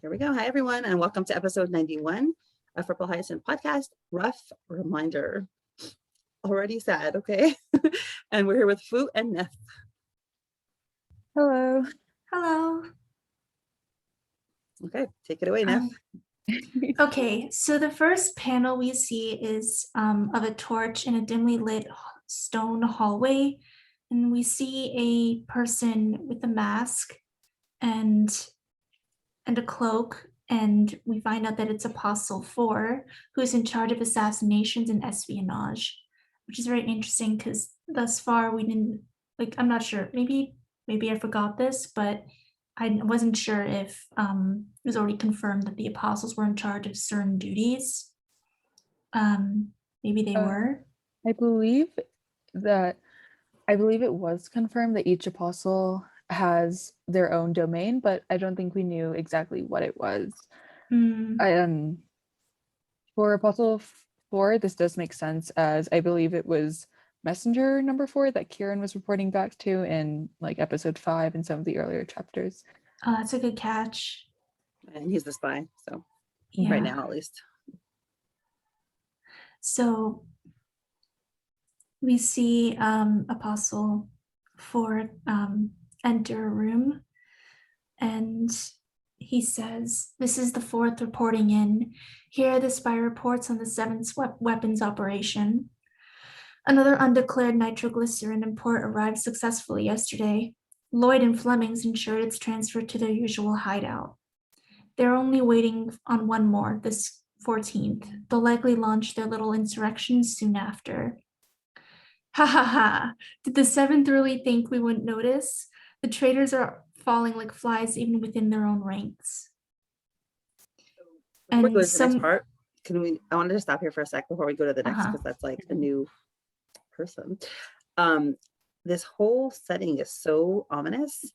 Here we go. Hi, everyone, and welcome to episode 91 of Purple Hyacinth podcast. Rough reminder. Already sad, okay? And we're here with Fwoot and Neff. Hello. Hello. Okay, take it away, Neff. Okay, so the first panel we see is of a torch in a dimly lit stone hallway, and we see a person with a mask and a cloak, and we find out that it's Apostle IV, who's in charge of assassinations and espionage, which is very interesting because thus far we didn't, I'm not sure, maybe I forgot this, but I wasn't sure if it was already confirmed that the apostles were in charge of certain duties. Maybe they were. I believe it was confirmed that each apostle has their own domain, but I don't think we knew exactly what it was. For Apostle 4, this does make sense, as I believe it was Messenger number 4 that Kieran was reporting back to in episode 5 and some of the earlier chapters. Oh, that's a good catch. And he's the spy, so Yeah. right now at least. So we see Apostle 4 enter a room, and he says, "This is the 4th reporting in. Here are the spy reports on the 7th weapons operation. Another undeclared nitroglycerin import arrived successfully yesterday. Lloyd and Fleming's ensured its transfer to their usual hideout. They're only waiting on one more, this 14th. They'll likely launch their little insurrection soon after." Ha ha ha. Did the 7th really think we wouldn't notice? The traitors are falling like flies even within their own ranks. Before we go to the And next part, I wanted to stop here for a sec before we go to the next, because that's like a new person. This whole setting is so ominous.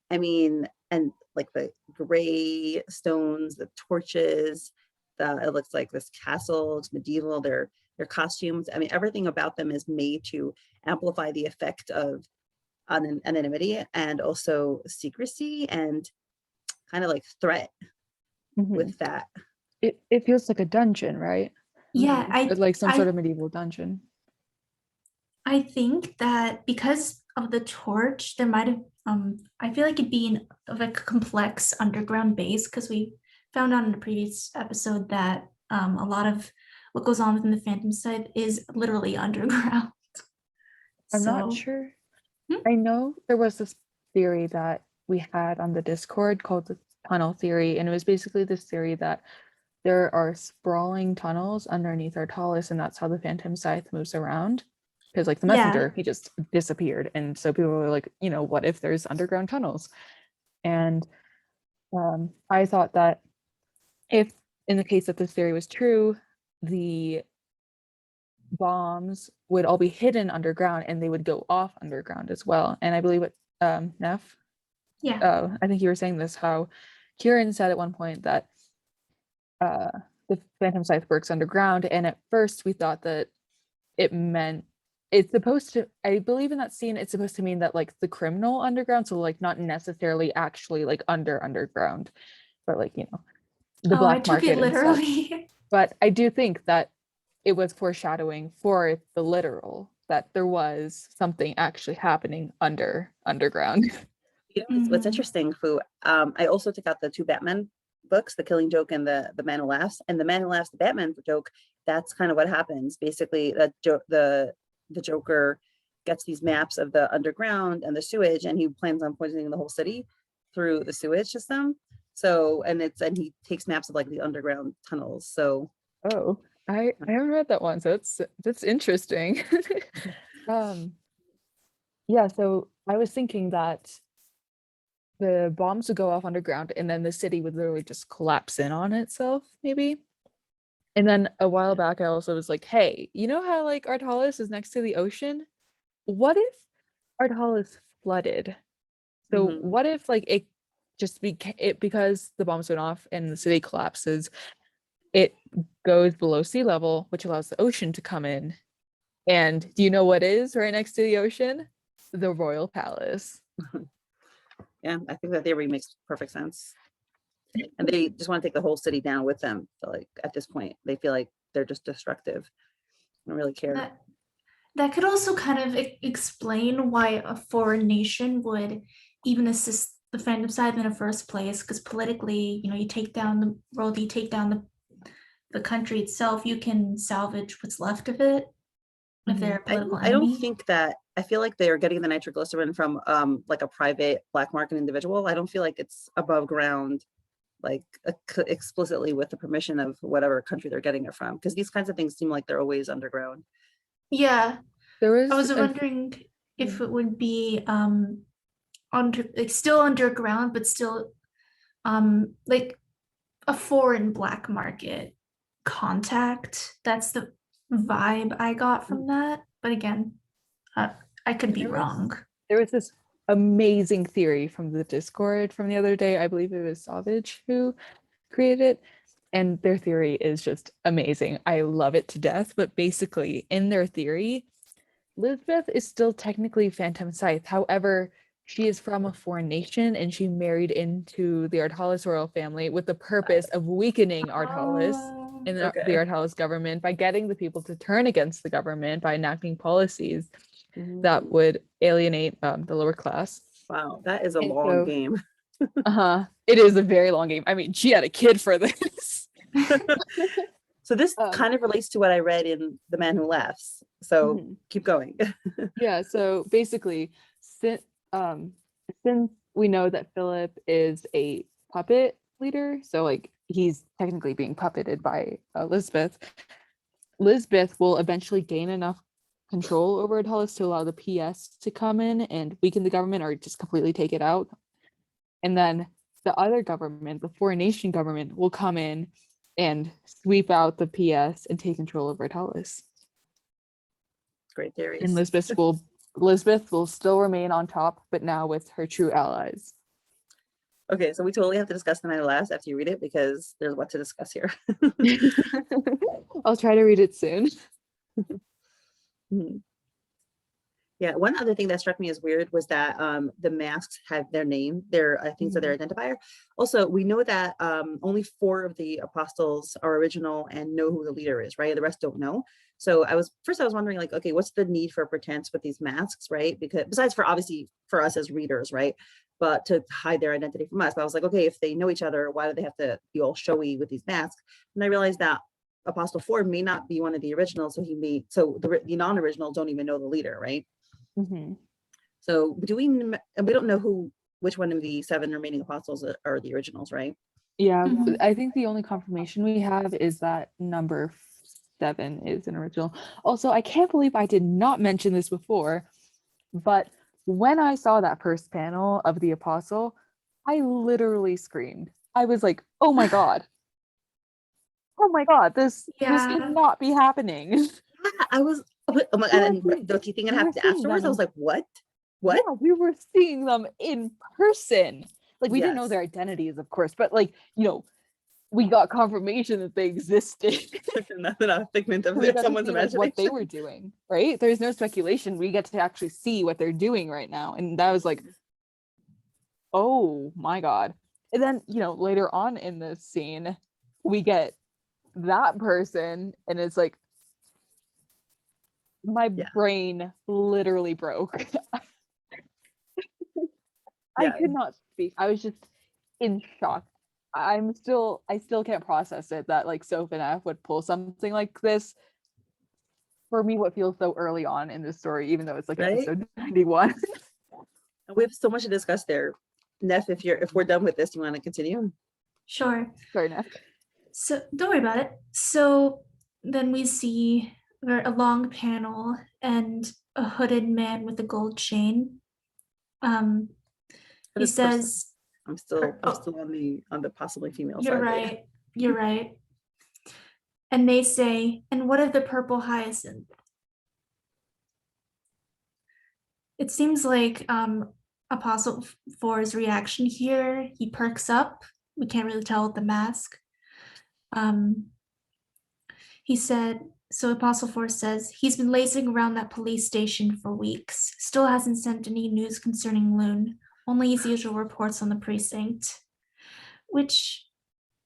I mean, and like the gray stones, the torches, it looks like this castle, it's medieval, their costumes. I mean, everything about them is made to amplify the effect of anonymity and also secrecy and kind of like threat with that. It feels like a dungeon, right? yeah, Some sort of medieval dungeon. I think that because of the torch, there might have, I feel like it'd be of a complex underground base, because we found out in the previous episode that a lot of what goes on within the Phantom Scythe is literally underground. I'm not sure. I know there was this theory that we had on the Discord called the tunnel theory, and it was basically this theory that there are sprawling tunnels underneath Artalis, and that's how the Phantom Scythe moves around. Because the messenger, he just disappeared, and so people were like, what if there's underground tunnels? And I thought that if, in the case that this theory was true, the bombs would all be hidden underground and they would go off underground as well. And I believe what Neff, I think you were saying this, how Kieran said at one point that the Phantom Scythe works underground, and at first we thought that it meant it's supposed to, I believe in that scene it's supposed to mean that the criminal underground, so not necessarily actually underground, but the black I took market it literally. But I do think that it was foreshadowing for the literal, that there was something actually happening underground. What's interesting, Foo, I also took out the 2 Batman books, The Killing Joke and the Man Who Laughs. And the Man Who Laughs, the Batman joke, that's kind of what happens. Basically, the Joker gets these maps of the underground and the sewage, and he plans on poisoning the whole city through the sewage system. So, and he takes maps of the underground tunnels. So, I haven't read that one, so that's interesting. Yeah, so I was thinking that the bombs would go off underground, and then the city would literally just collapse in on itself, maybe. And then a while back, I also was like, hey, you know how Artalis is next to the ocean? What if Artalis flooded? So what if it just because the bombs went off and the city collapses, it goes below sea level, which allows the ocean to come in. And do you know what is right next to the ocean? The Royal Palace. Yeah, I think that theory makes perfect sense. and they just want to take the whole city down with them. So like at this point, they feel like they're just destructive. I don't really care. That could also kind of explain why a foreign nation would even assist the Phantom Scythe in the first place, because politically, you take down the world, you take down the country itself, you can salvage what's left of it if they're a political I enemy. don't think that, I feel like they're getting the nitroglycerin from like a private black market individual. I don't feel like it's above ground, like explicitly with the permission of whatever country they're getting it from, because these kinds of things seem like they're always underground. Yeah, I was wondering if it would be still underground, but still like a foreign black market contact. That's the vibe I got from that. But again, I could be wrong. There was this amazing theory from the Discord from the other day. I believe it was Savage who created it. And their theory is just amazing. I love it to death. But basically, in their theory, Elizabeth is still technically Phantom Scythe. However, she is from a foreign nation and she married into the Ardhalis royal family with the purpose of weakening Ardhalis and the Ardhalis government by getting the people to turn against the government by enacting policies that would alienate the lower class. Wow, that is a long game. It is a very long game. I mean, she had a kid for this. So this kind of relates to what I read in The Man Who Laughs. So keep going. Yeah, so basically, since we know that Philip is a puppet leader, so like he's technically being puppeted by Elizabeth will eventually gain enough control over Ardhalis to allow the PS to come in and weaken the government or just completely take it out. And then the other government, the foreign nation government, will come in and sweep out the PS and take control of Ardhalis. Great theories. And Elizabeth will still remain on top, but now with her true allies. Okay, so we totally have to discuss The Man Who Laughs after you read it, because there's what to discuss here. I'll try to read it soon. Yeah, one other thing that struck me as weird was that the masks have their name, their so their identifier. Also, we know that only 4 of the apostles are original and know who the leader is, right? The rest don't know. So I was wondering, like, okay, what's the need for pretense with these masks, right? Because besides for obviously for us as readers, right? But to hide their identity from us. But I was like, okay, if they know each other, why do they have to be all showy with these masks? And I realized that Apostle 4 may not be one of the originals, so the non-originals don't even know the leader, right? So we don't know which one of the 7 remaining apostles are the originals, right? Yeah, I think the only confirmation we have is that number 7 is an original. Also, I can't believe I did not mention this before, but when I saw that first panel of the apostle, I literally screamed. I was like, oh my god. Oh my god, this cannot be happening. I was, oh my god, and the thing that happened afterwards, I was like, what? Yeah, we were seeing them in person. Like, we didn't know their identities, of course, but like, we got confirmation that they existed. Nothing a figment of someone's imagination. What they were doing, right? There's no speculation. We get to actually see what they're doing right now. And that was like, oh my god. And then, later on in this scene, we get that person, and it's like, my brain literally broke. I could not speak. I was just in shock. I still can't process it that like Soph and F would pull something like this for me, what feels so early on in this story, even though it's like episode 91. We have so much to discuss there. Neff, if we're done with this, do you want to continue? Sure. Sorry, Neff. So don't worry about it. So then we see a long panel and a hooded man with a gold chain. He says, I'm still on the possibly female side. You're right. You're right. And they say, and what of the purple hyacinth? It seems like Apostle 4's reaction here, he perks up. We can't really tell with the mask. He said, so Apostle 4 says, he's been lazing around that police station for weeks. Still hasn't sent any news concerning Loon. Only his usual reports on the precinct. Which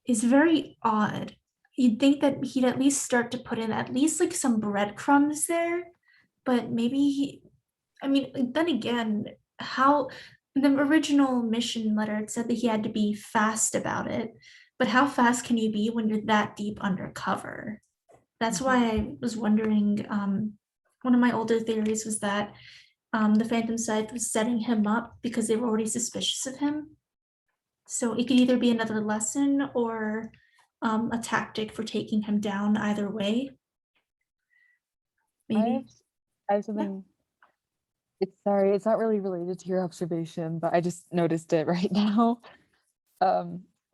is very odd. You'd think that he'd at least start to put in at least like some breadcrumbs there, but maybe then again, how in the original mission letter it said that he had to be fast about it, but how fast can you be when you're that deep undercover? That's why I was wondering. One of my older theories was that the Phantom Scythe was setting him up because they were already suspicious of him. So it could either be another lesson or a tactic for taking him down. Either way, maybe. I have something. It's not really related to your observation, but I just noticed it right now.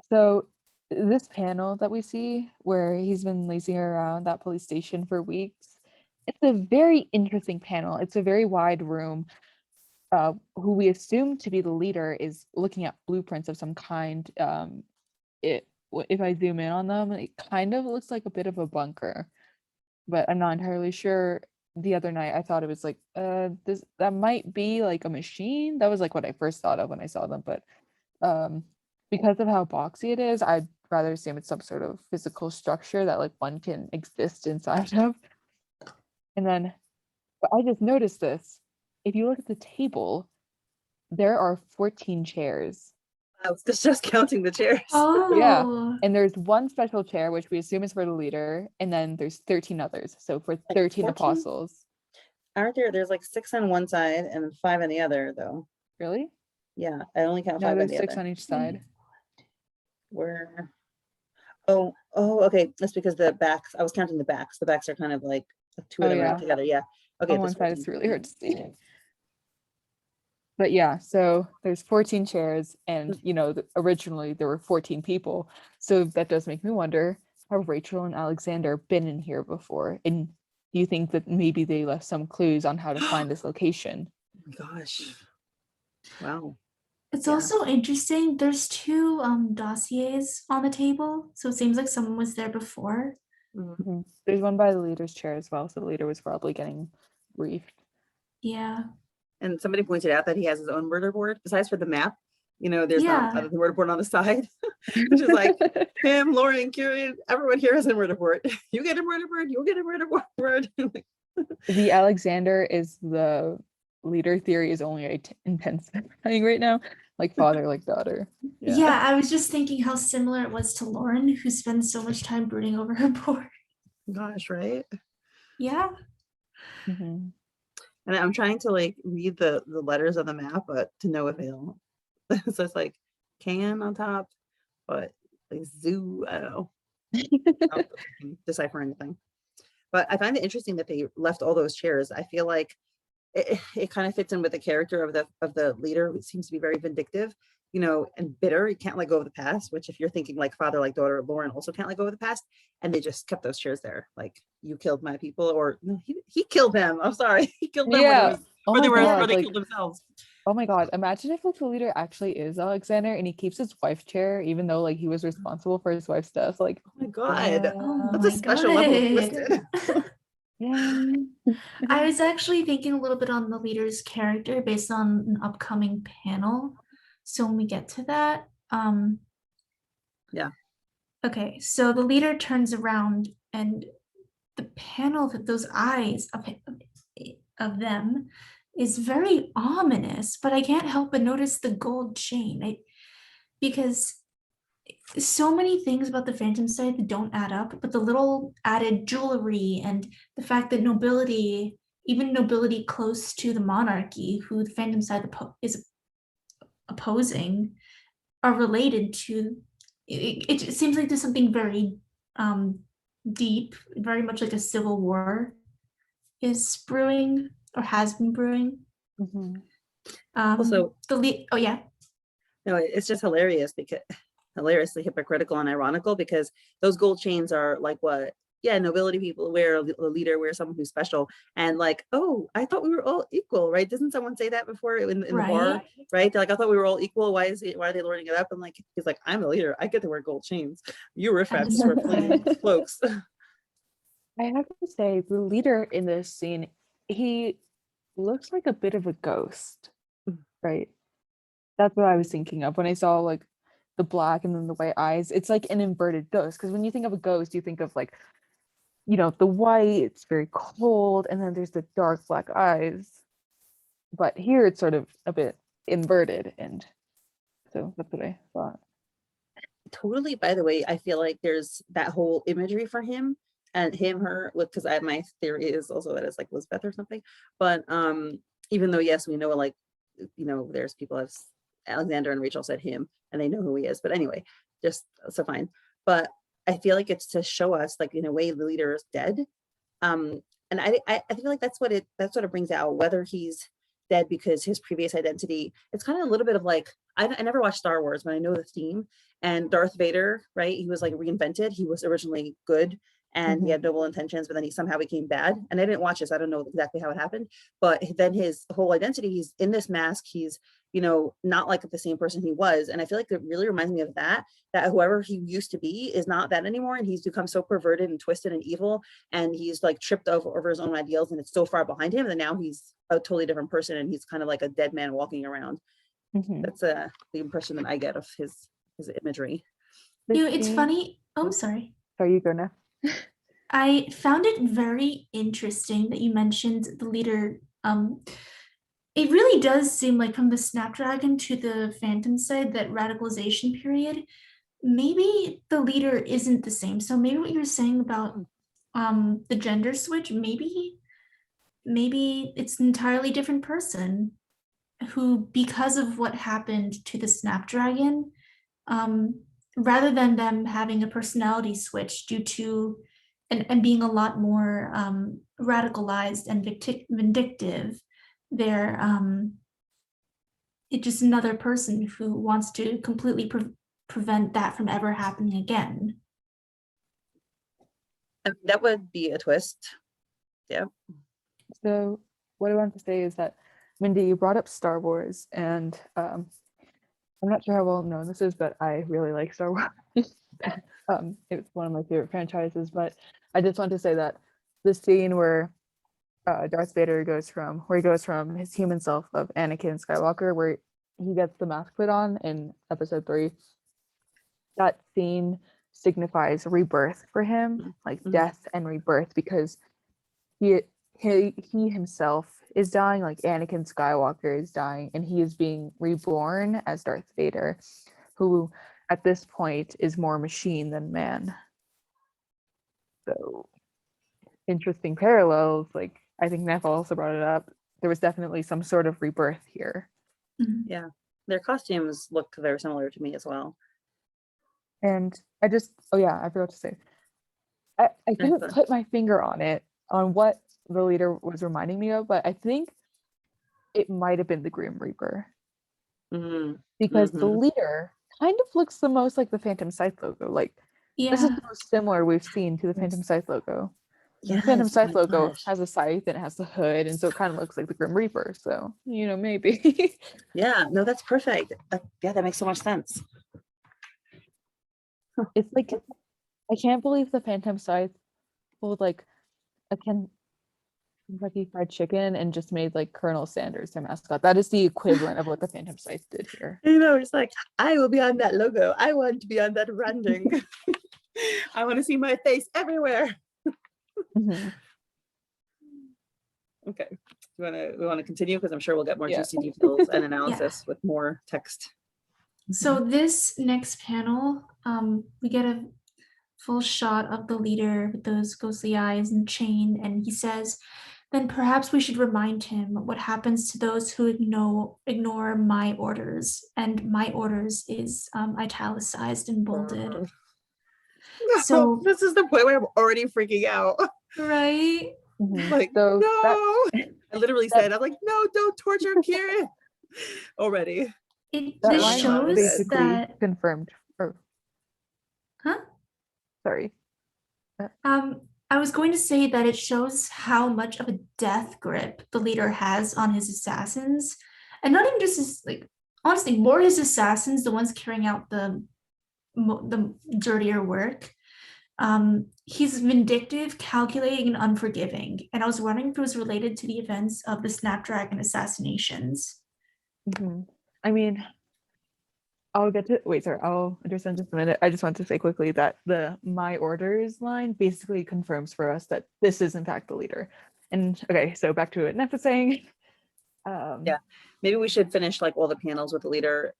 So this panel that we see where he's been lazing around that police station for weeks, it's a very interesting panel. It's a very wide room. Who we assume to be the leader is looking at blueprints of some kind. If I zoom in on them, it kind of looks like a bit of a bunker, but I'm not entirely sure. The other night I thought it was like that might be like a machine. That was like what I first thought of when I saw them, but because of how boxy it is, I'd rather assume it's some sort of physical structure that like one can exist inside of. And then, but I just noticed this. If you look at the table, there are 14 chairs. I was just counting the chairs. Oh, Yeah. And there's one special chair, which we assume is for the leader, and then there's 13 others. So for 13 apostles. Aren't there's like 6 on one side and 5 on the other, though. Really? Yeah, I only count 5 No, on there's the 6 other. on each side. Where? Oh, okay. That's because the backs, I was counting the backs. The backs are kind of like 2 of them are together. Yeah. Okay. On one side, it's really hard to see. But yeah, so there's 14 chairs, and originally there were 14 people. So that does make me wonder, have Rachel and Alexander been in here before? And do you think that maybe they left some clues on how to find this location? Oh my gosh. Wow. it's also interesting. There's 2 dossiers on the table, so it seems like someone was there before. Mm-hmm. There's one by the leader's chair as well, so the leader was probably getting briefed. Yeah. And somebody pointed out that he has his own murder board besides for the map. There's not the murder board on the side, which is like him, Lauren, Kieran, everyone here has a murder board. You get a murder board, you'll get a murder board. The Alexander is the leader theory is only intensifying right now, like father, like daughter. Yeah, I was just thinking how similar it was to Lauren, who spends so much time brooding over her board. Gosh, right? Yeah. Mm-hmm. And I'm trying to like read the letters on the map, but to no avail. So it's like can on top, but like zoo, I don't know. I don't decipher anything. But I find it interesting that they left all those chairs. I feel like it kind of fits in with the character of the leader, who seems to be very vindictive, and bitter. He can't let go of the past, which if you're thinking like father, like daughter, Lauren also can't let go of the past. And they just kept those chairs there. Like, you killed my people, or no, he killed them. I'm sorry. He killed them or they killed themselves. Oh my God. Imagine if like the leader actually is Alexander and he keeps his wife's chair, even though like he was responsible for his wife's death. Like, oh my God. Oh That's my a special level of twisted. Yeah. I was actually thinking a little bit on the leader's character based on an upcoming panel. So when we get to that, yeah. Okay, so the leader turns around and the panel, those eyes of them is very ominous, but I can't help but notice the gold chain. Because so many things about the Phantom Scythe don't add up, but the little added jewelry and the fact that nobility, even nobility close to the monarchy, who the Phantom Scythe is opposing, are related to. It seems like there's something very deep, very much like a civil war is brewing or has been brewing. Mm-hmm. Also, oh yeah. No, it's just hilarious because hilariously hypocritical and ironical, because those gold chains are like what nobility people wear, a leader wears, someone who's special, and like, oh, I thought we were all equal, right? Doesn't someone say that before in the bar, right? They're like, I thought we were all equal. Why are they loading it up? And like, he's like, I'm a leader, I get to wear gold chains. You riffraffs wear plain cloaks. I have to say, the leader in this scene, he looks like a bit of a ghost, right? That's what I was thinking of when I saw like the black and then the white eyes. It's like an inverted ghost, because when you think of a ghost, you think of like, you know, the white, it's very cold, and then there's the dark black eyes. But here it's sort of a bit inverted, and so that's what I thought. Totally. By the way, I feel like there's that whole imagery for him and him, her, because my theory is also that it's like Elizabeth or something. But even though, yes, we know, like, you know, there's people as Alexander and Rachel said him and they know who he is. But anyway, just so fine. But I feel like it's to show us, like, in a way, the leader is dead. And I feel like that's what it brings out, whether he's dead because his previous identity. It's kind of a little bit of like, I never watched Star Wars, but I know the theme. And Darth Vader, right? He was like reinvented. He was originally good and he had noble intentions, but then he somehow became bad. And I didn't watch this. I don't know exactly how it happened, but then his whole identity, he's in this mask. He's, you know, not like the same person he was. And I feel like it really reminds me of that whoever he used to be is not that anymore. And he's become so perverted and twisted and evil. And he's like tripped over his own ideals, and it's so far behind him. And now he's a totally different person. And he's kind of like a dead man walking around. That's the impression that I get of his imagery. You know, it's funny. Oh, I'm sorry. Sorry, you go now. I found it very interesting that you mentioned the leader. It really does seem like from the Snapdragon to the Phantom Scythe, that radicalization period, maybe the leader isn't the same. So maybe what you're saying about the gender switch, maybe it's an entirely different person who, because of what happened to the Snapdragon, rather than them having a personality switch due to and being a lot more radicalized and vindictive, they're it's just another person who wants to completely prevent that from ever happening again. That would be a twist. Yeah. So what I wanted to say is that, Mindy, you brought up Star Wars, and I'm not sure how well known this is, but I really like Star Wars. It's one of my favorite franchises, but I just want to say that the scene where Darth Vader goes from his human self of Anakin Skywalker, where he gets the mask put on in episode 3, that scene signifies rebirth for him, like death and rebirth, because he himself is dying, like Anakin Skywalker is dying, and he is being reborn as Darth Vader, who at this point is more machine than man. So interesting parallels. Like, I think Neff also brought it up. There was definitely some sort of rebirth here. Yeah, their costumes look very similar to me as well. And I forgot to say, I couldn't put my finger on what the leader was reminding me of, but I think it might have been the Grim Reaper. Because the leader kind of looks the most like the Phantom Scythe logo. Like, this is the most similar we've seen to the Phantom Scythe logo. Yes, the Phantom Scythe logo has a scythe and it has the hood, and so it kind of looks like the Grim Reaper. So, you know, maybe. Yeah, no, that's perfect. Yeah, that makes so much sense. It's like, I can't believe the Phantom Scythe pulled like a Kentucky Fried Chicken and just made like Colonel Sanders their mascot. That is the equivalent of what the Phantom Scythe did here. You know, it's like, I will be on that logo. I want to be on that branding. I want to see my face everywhere. Okay, we want to continue, because I'm sure we'll get more juicy details and analysis with more text. So this next panel, we get a full shot of the leader with those ghostly eyes and chain, and he says, then perhaps we should remind him what happens to those who ignore my orders. And my orders is italicized and bolded. So this is the point where I'm already freaking out. Right? Like, so no. I literally said, I'm like, no, don't torture Kieran already. This shows that confirmed. Huh? Sorry. I was going to say that it shows how much of a death grip the leader has on his assassins, and not even just his, like, honestly, more his assassins, the ones carrying out the dirtier work. He's vindictive, calculating, and unforgiving. And I was wondering if it was related to the events of the Snapdragon assassinations. I mean, I'll get to wait, sorry, I'll address that in just a minute. I just want to say quickly that the my orders line basically confirms for us that this is in fact the leader. And okay, so back to what Neff was saying. Yeah, maybe we should finish like all the panels with the leader.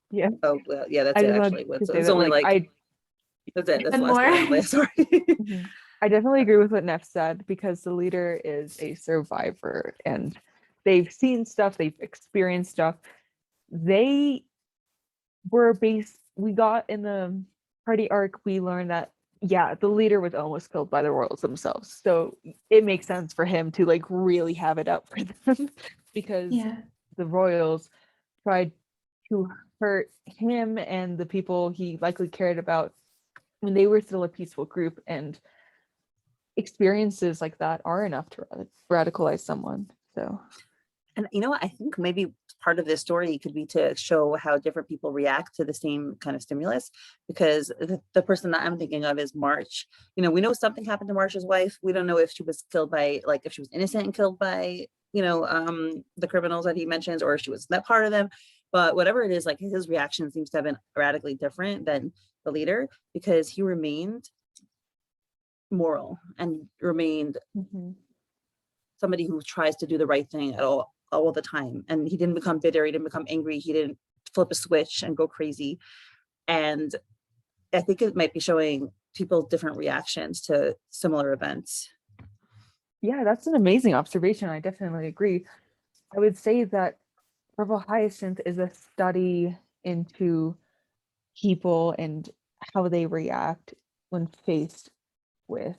Yeah. Oh well, yeah, that's I it just actually. wanted to say It's that only like that's it. That's the And last more. panel. Sorry. Mhm. I definitely agree with what Neff said because the leader is a survivor and they've seen stuff, they've experienced stuff. They were based, we got in the party arc, we learned that, yeah, the leader was almost killed by the royals themselves. So it makes sense for him to like really have it out for them because Yeah. the royals tried to hurt him and the people he likely cared about when they were still a peaceful group, and experiences like that are enough to radicalize someone. So And you know what? I think maybe part of this story could be to show how different people react to the same kind of stimulus. Because the person that I'm thinking of is March. You know, we know something happened to March's wife. We don't know if she was killed by, like, if she was innocent and killed by, the criminals that he mentions, or if she was not part of them. But whatever it is, like his reaction seems to have been radically different than the leader because he remained moral and remained somebody who tries to do the right thing at all the time. And he didn't become bitter, he didn't become angry, he didn't flip a switch and go crazy. And I think it might be showing people different reactions to similar events. yeah, that's an amazing observation. I definitely agree. I would say that Purple Hyacinth is a study into people and how they react when faced with,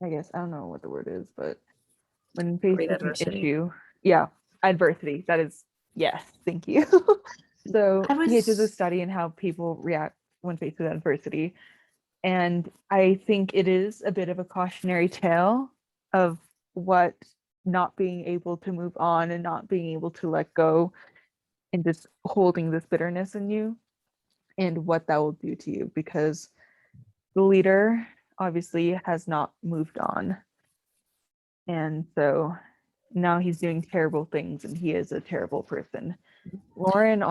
I guess, I don't know what the word is, but when faced Great with an adversity. issue. Yeah, adversity. That is, yes, thank you. So I it is a was study in how people react when faced with adversity. And I think it is a bit of a cautionary tale of what not being able to move on and not being able to let go and just holding this bitterness in you and what that will do to you, because the leader obviously has not moved on. And so now he's doing terrible things and he is a terrible person. Lauren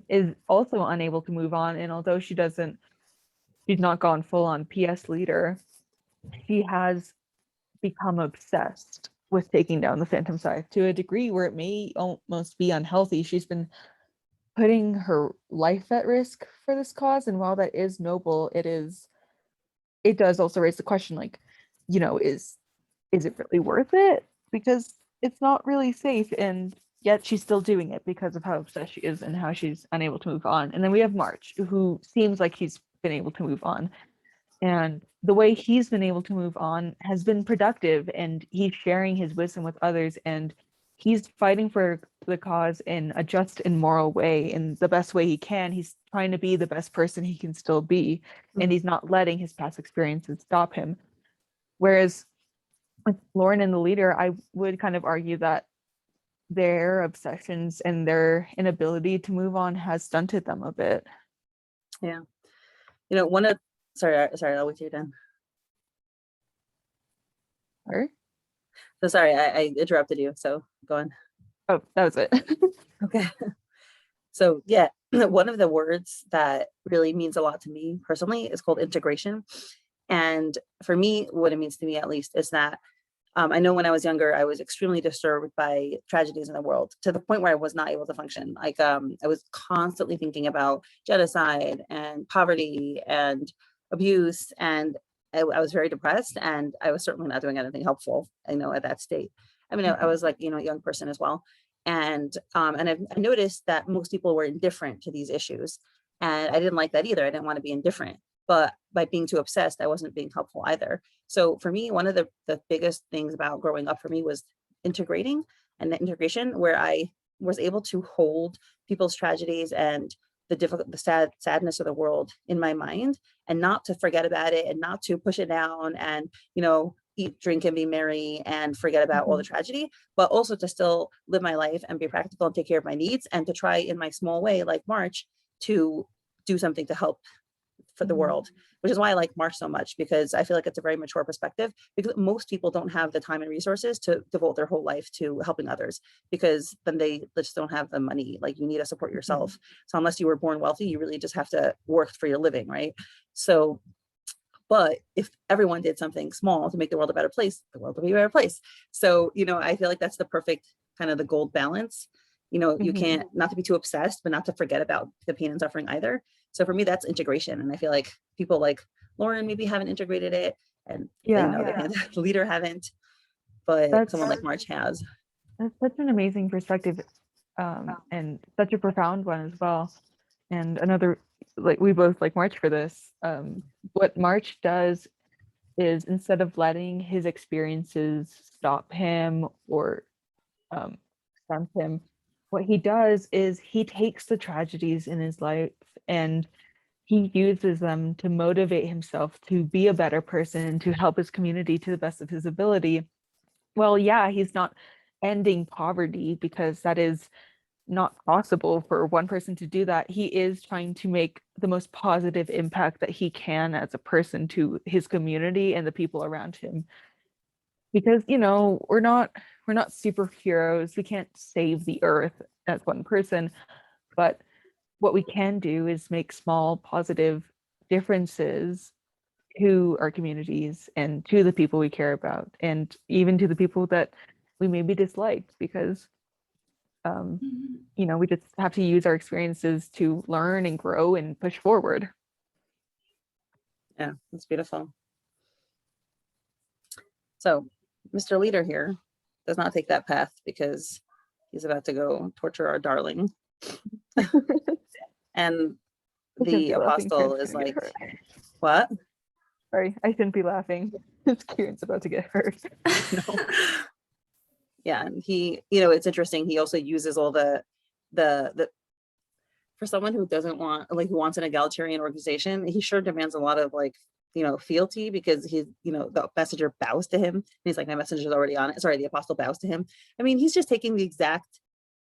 is also unable to move on, and although she's not gone full on PS leader, she has become obsessed with taking down the Phantom Scythe to a degree where it may almost be unhealthy. She's been putting her life at risk for this cause, and while that is noble, it does also raise the question, like, is it really worth it? Because it's not really safe, and yet she's still doing it because of how obsessed she is and how she's unable to move on. And then we have March, who seems like he's been able to move on. And the way he's been able to move on has been productive, and he's sharing his wisdom with others, and he's fighting for the cause in a just and moral way, in the best way he can. He's trying to be the best person he can still be, and he's not letting his past experiences stop him. Whereas with Lauren and the leader, I would kind of argue that their obsessions and their inability to move on has stunted them a bit. Yeah. Sorry, I'll wait till you're done. Sorry? So sorry, I interrupted you. So go on. Oh, that was it. Okay. So yeah, one of the words that really means a lot to me personally is called integration. And for me, what it means to me at least is that I know when I was younger, I was extremely disturbed by tragedies in the world to the point where I was not able to function. Like I was constantly thinking about genocide and poverty and abuse, and I was very depressed, and I was certainly not doing anything helpful, at that state. I mean, I was like, a young person as well. And I noticed that most people were indifferent to these issues. And I didn't like that either. I didn't want to be indifferent. But by being too obsessed, I wasn't being helpful either. So for me, one of the biggest things about growing up for me was integrating, and the integration where I was able to hold people's tragedies and the sadness of the world in my mind, and not to forget about it and not to push it down and, eat, drink, and be merry and forget about all the tragedy, but also to still live my life and be practical and take care of my needs, and to try in my small way, like March, to do something to help for the world, which is why I like March so much, because I feel like it's a very mature perspective, because most people don't have the time and resources to devote their whole life to helping others, because then they just don't have the money. Like, you need to support yourself. So unless you were born wealthy, you really just have to work for your living, right? So, but if everyone did something small to make the world a better place, the world would be a better place. So, you know, I feel like that's the perfect kind of the gold balance. You know, you can't, not to be too obsessed, but not to forget about the pain and suffering either. So for me, that's integration. And I feel like people like Lauren maybe haven't integrated it, and the leader haven't, but someone like March has. That's such an amazing perspective, and such a profound one as well. And another, like, we both like March for this. What March does is, instead of letting his experiences stop him or stump him, what he does is he takes the tragedies in his life and he uses them to motivate himself to be a better person, to help his community to the best of his ability. Well, yeah, he's not ending poverty, because that is not possible for one person to do that. He is trying to make the most positive impact that he can as a person to his community and the people around him. Because, you know, we're not superheroes. We can't save the earth as one person, but what we can do is make small positive differences to our communities and to the people we care about, and even to the people that we maybe dislike, because you know, we just have to use our experiences to learn and grow and push forward. Yeah, that's beautiful. So Mr. Leader here does not take that path, because he's about to go torture our darling. And the apostle is like, what? Sorry, I shouldn't be laughing. Kieran's about to get hurt. No. Yeah, and he, you know, it's interesting. He also uses all the for someone who doesn't want, like, who wants an egalitarian organization, he sure demands a lot of, like, you know, fealty, because he's, you know, the messenger bows to him. And he's like, my messenger's already on it. Sorry, the apostle bows to him. I mean, he's just taking the exact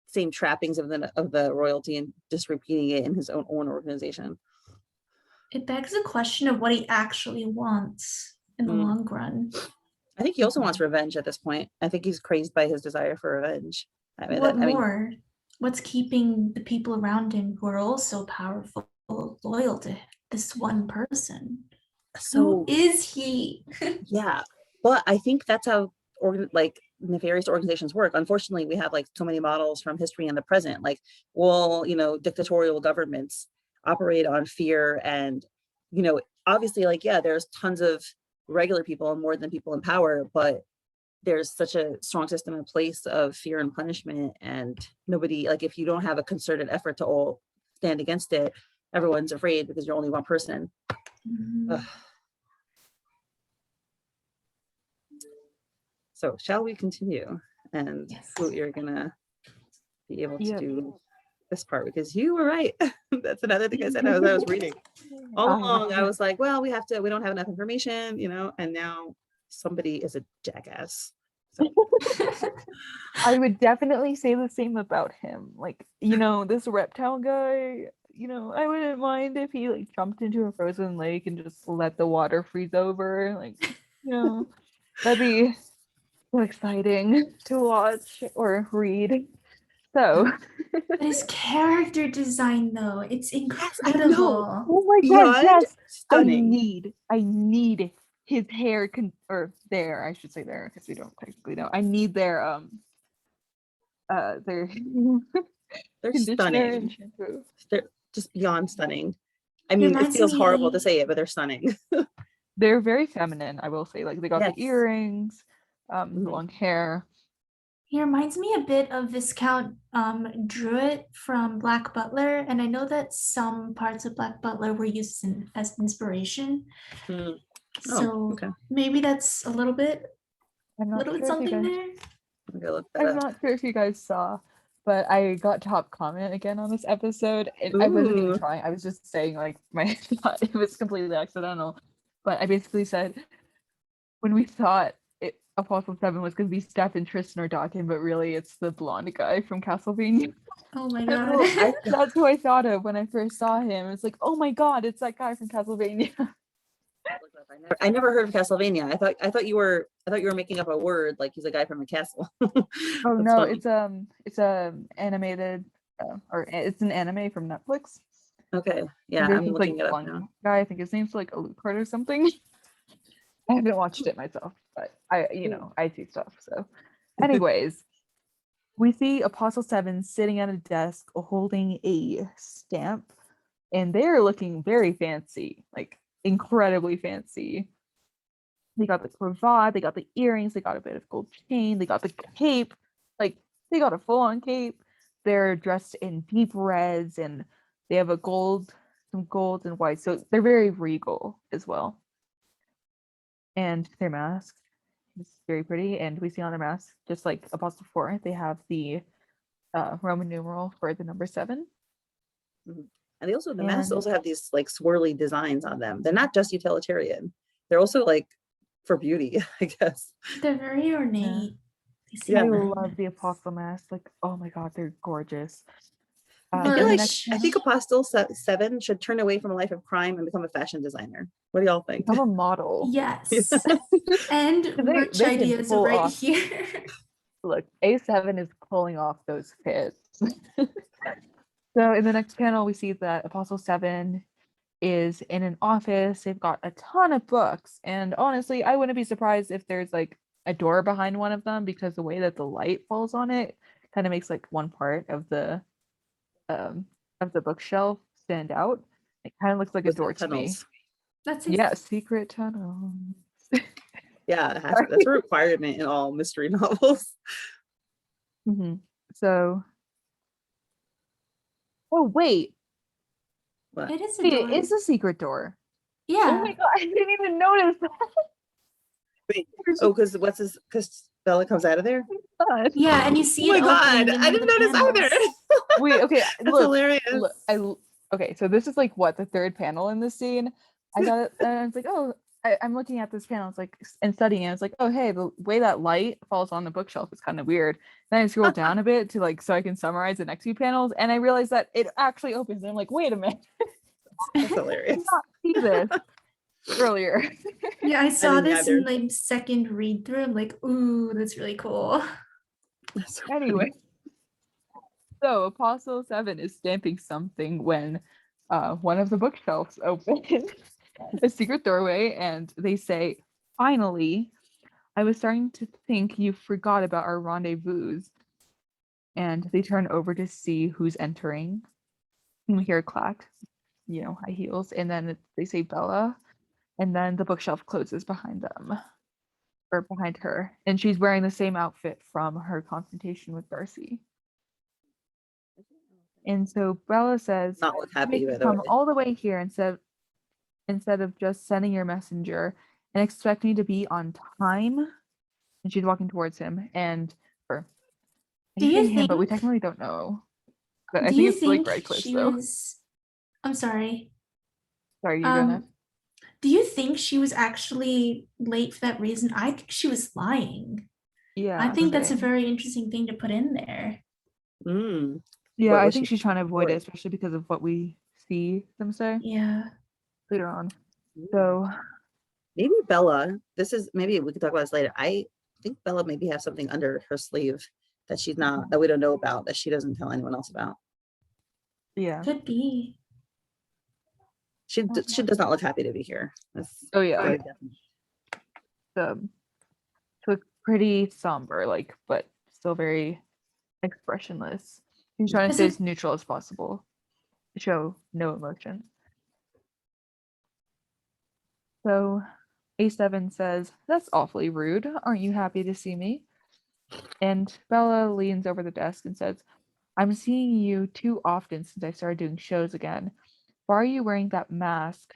same trappings of the royalty and just repeating it in his own organization. It begs the question of what he actually wants in the long run. I think he also wants revenge at this point. I think he's crazed by his desire for revenge. What more? What's keeping the people around him, who are also powerful, loyal to this one person? So who is he? Yeah, but I think that's how like nefarious organizations work. Unfortunately, we have like so many models from history and the present. Like, well, you know, dictatorial governments operate on fear, and, you know, obviously, like, yeah, there's tons of regular people and more than people in power, but there's such a strong system in place of fear and punishment, and nobody, like, if you don't have a concerted effort to all stand against it, everyone's afraid because you're only one person. So shall we continue? And Fwoot, you're gonna be able to do this part, because you were right. That's another thing I said as I was reading. All along, I was like, well, we don't have enough information, you know, and now somebody is a jackass. So. I would definitely say the same about him. Like, you know, this reptile guy, you know, I wouldn't mind if he, like, jumped into a frozen lake and just let the water freeze over. Like, you know, that'd be so exciting to watch or read. So but his character design, though, it's incredible. Oh my god, yes, stunning. I need his hair there, I should say there, because we don't technically know. I need their they're stunning. They're just beyond stunning. I mean, it feels horrible to say it, but they're stunning. They're very feminine, I will say. Like, they got the earrings, the long hair. He reminds me a bit of Viscount Druid from Black Butler, and I know that some parts of Black Butler were used as inspiration. So maybe that's a little bit something there. I'm not sure if you guys saw, but I got top comment again on this episode. And I wasn't even trying. I was just saying, like, my thought. It was completely accidental. But I basically said, when we thought Apostle 7 was going to be Steph and Tristan or Dawkins, but really it's the blonde guy from Castlevania. Oh my Oh, god. That's who I thought of when I first saw him. It's like, oh my god, it's that guy from Castlevania. I never heard of Castlevania. I thought you were making up a word like he's a guy from a castle. Oh That's no, funny. it's animated, or it's an anime from Netflix. Okay, yeah, There's I'm this like looking it up blonde now. guy. I think his name's like Alucard or something. I haven't watched it myself, but I see stuff. So, anyways, we see Apostle 7 sitting at a desk holding a stamp, and they're looking very fancy, like incredibly fancy. They got the cravat, they got the earrings, they got a bit of gold chain, they got the cape, like they got a full-on cape. They're dressed in deep reds and they have some gold and white. So they're very regal as well. And their mask is very pretty. And we see on their mask, just like Apostle 4, they have the Roman numeral for the number 7. Mhm. And the masks also have these like swirly designs on them. They're not just utilitarian. They're also like for beauty, I guess. They're very ornate. I love the Apostle mask. Like, oh my god, they're gorgeous. I think Apostle 7 should turn away from a life of crime and become a fashion designer. What do y'all think? Become a model. Yes. And merch ideas right here. Look, A7 is pulling off those fits. So in the next panel, we see that Apostle 7 is in an office. They've got a ton of books. And honestly, I wouldn't be surprised if there's like a door behind one of them, because the way that the light falls on it kind of makes like one part of the bookshelf stand out. It kind of looks like a door to me. That's it. Yeah, secret tunnels. Yeah, that's a requirement in all mystery novels. Mm-hmm. So, oh wait, what? It is a door. It is a secret door. Yeah. Oh my god, I didn't even notice that. Wait, oh, because Bella comes out of there? Yeah, and you see it. Oh my god, I didn't notice either. Wait, okay, that's hilarious. Okay, so this is like what, the third panel in this scene. I got it, and I was like, oh, I'm looking at this panel. It's like, and studying it. It's like, oh hey, the way that light falls on the bookshelf is kind of weird. Then I scroll down a bit to like so I can summarize the next few panels, and I realized that it actually opens. And I'm like, wait a minute, that's hilarious. I did not see this earlier. Yeah, I saw this in like second read through. I'm like, ooh, that's really cool. Anyway, so Apostle 7 is stamping something when one of the bookshelves opened. A secret doorway, and they say, finally, I was starting to think you forgot about our rendezvous. And they turn over to see who's entering. And we hear a clack, high heels, and then they say Bella, and then the bookshelf closes behind them, or behind her, and she's wearing the same outfit from her confrontation with Darcy. And so Bella says, not look happy by the come way. all the way here instead of just sending your messenger and expect me to be on time. And she's walking towards him, and do you think? But we technically don't know. But I think it's like Redcliffe, though. I'm sorry. Sorry, you're gonna. Do you think she was actually late for that reason? I think she was lying. Yeah, I think that's a very interesting thing to put in there. Yeah, I think she's trying to avoid it, especially because of what we see them say. Yeah. Later on. So maybe Bella, maybe we could talk about this later. I think Bella maybe has something under her sleeve that she's not, that we don't know about, that she doesn't tell anyone else about. Yeah. Could be. She does not look happy to be here. Oh yeah. So pretty somber, like, but still very expressionless. She's trying to stay as neutral as possible, to show no emotion. So A7 says, "That's awfully rude. Aren't you happy to see me?" And Bella leans over the desk and says, "I'm seeing you too often since I started doing shows again. Why are you wearing that mask,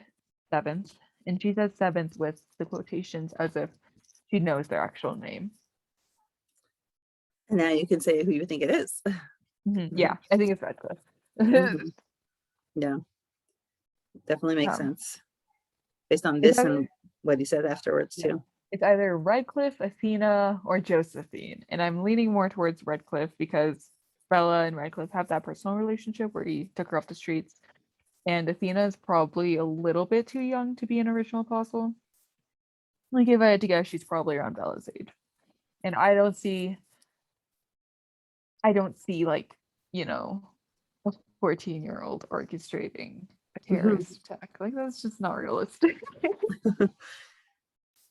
7th?" And she says 7th with the quotations as if she knows their actual name. And now you can say who you think it is. Mm-hmm. Yeah, I think it's Redcliffe. Yeah, definitely makes sense based on this and what he said afterwards too. it's either Redcliffe, Athena, or Josephine. And I'm leaning more towards Redcliffe because Bella and Redcliffe have that personal relationship where he took her off the streets. And Athena is probably a little bit too young to be an original apostle. Like, if I had to guess, she's probably around Bella's age. And I don't see like, a 14-year-old orchestrating a terrorist attack. Like, that's just not realistic.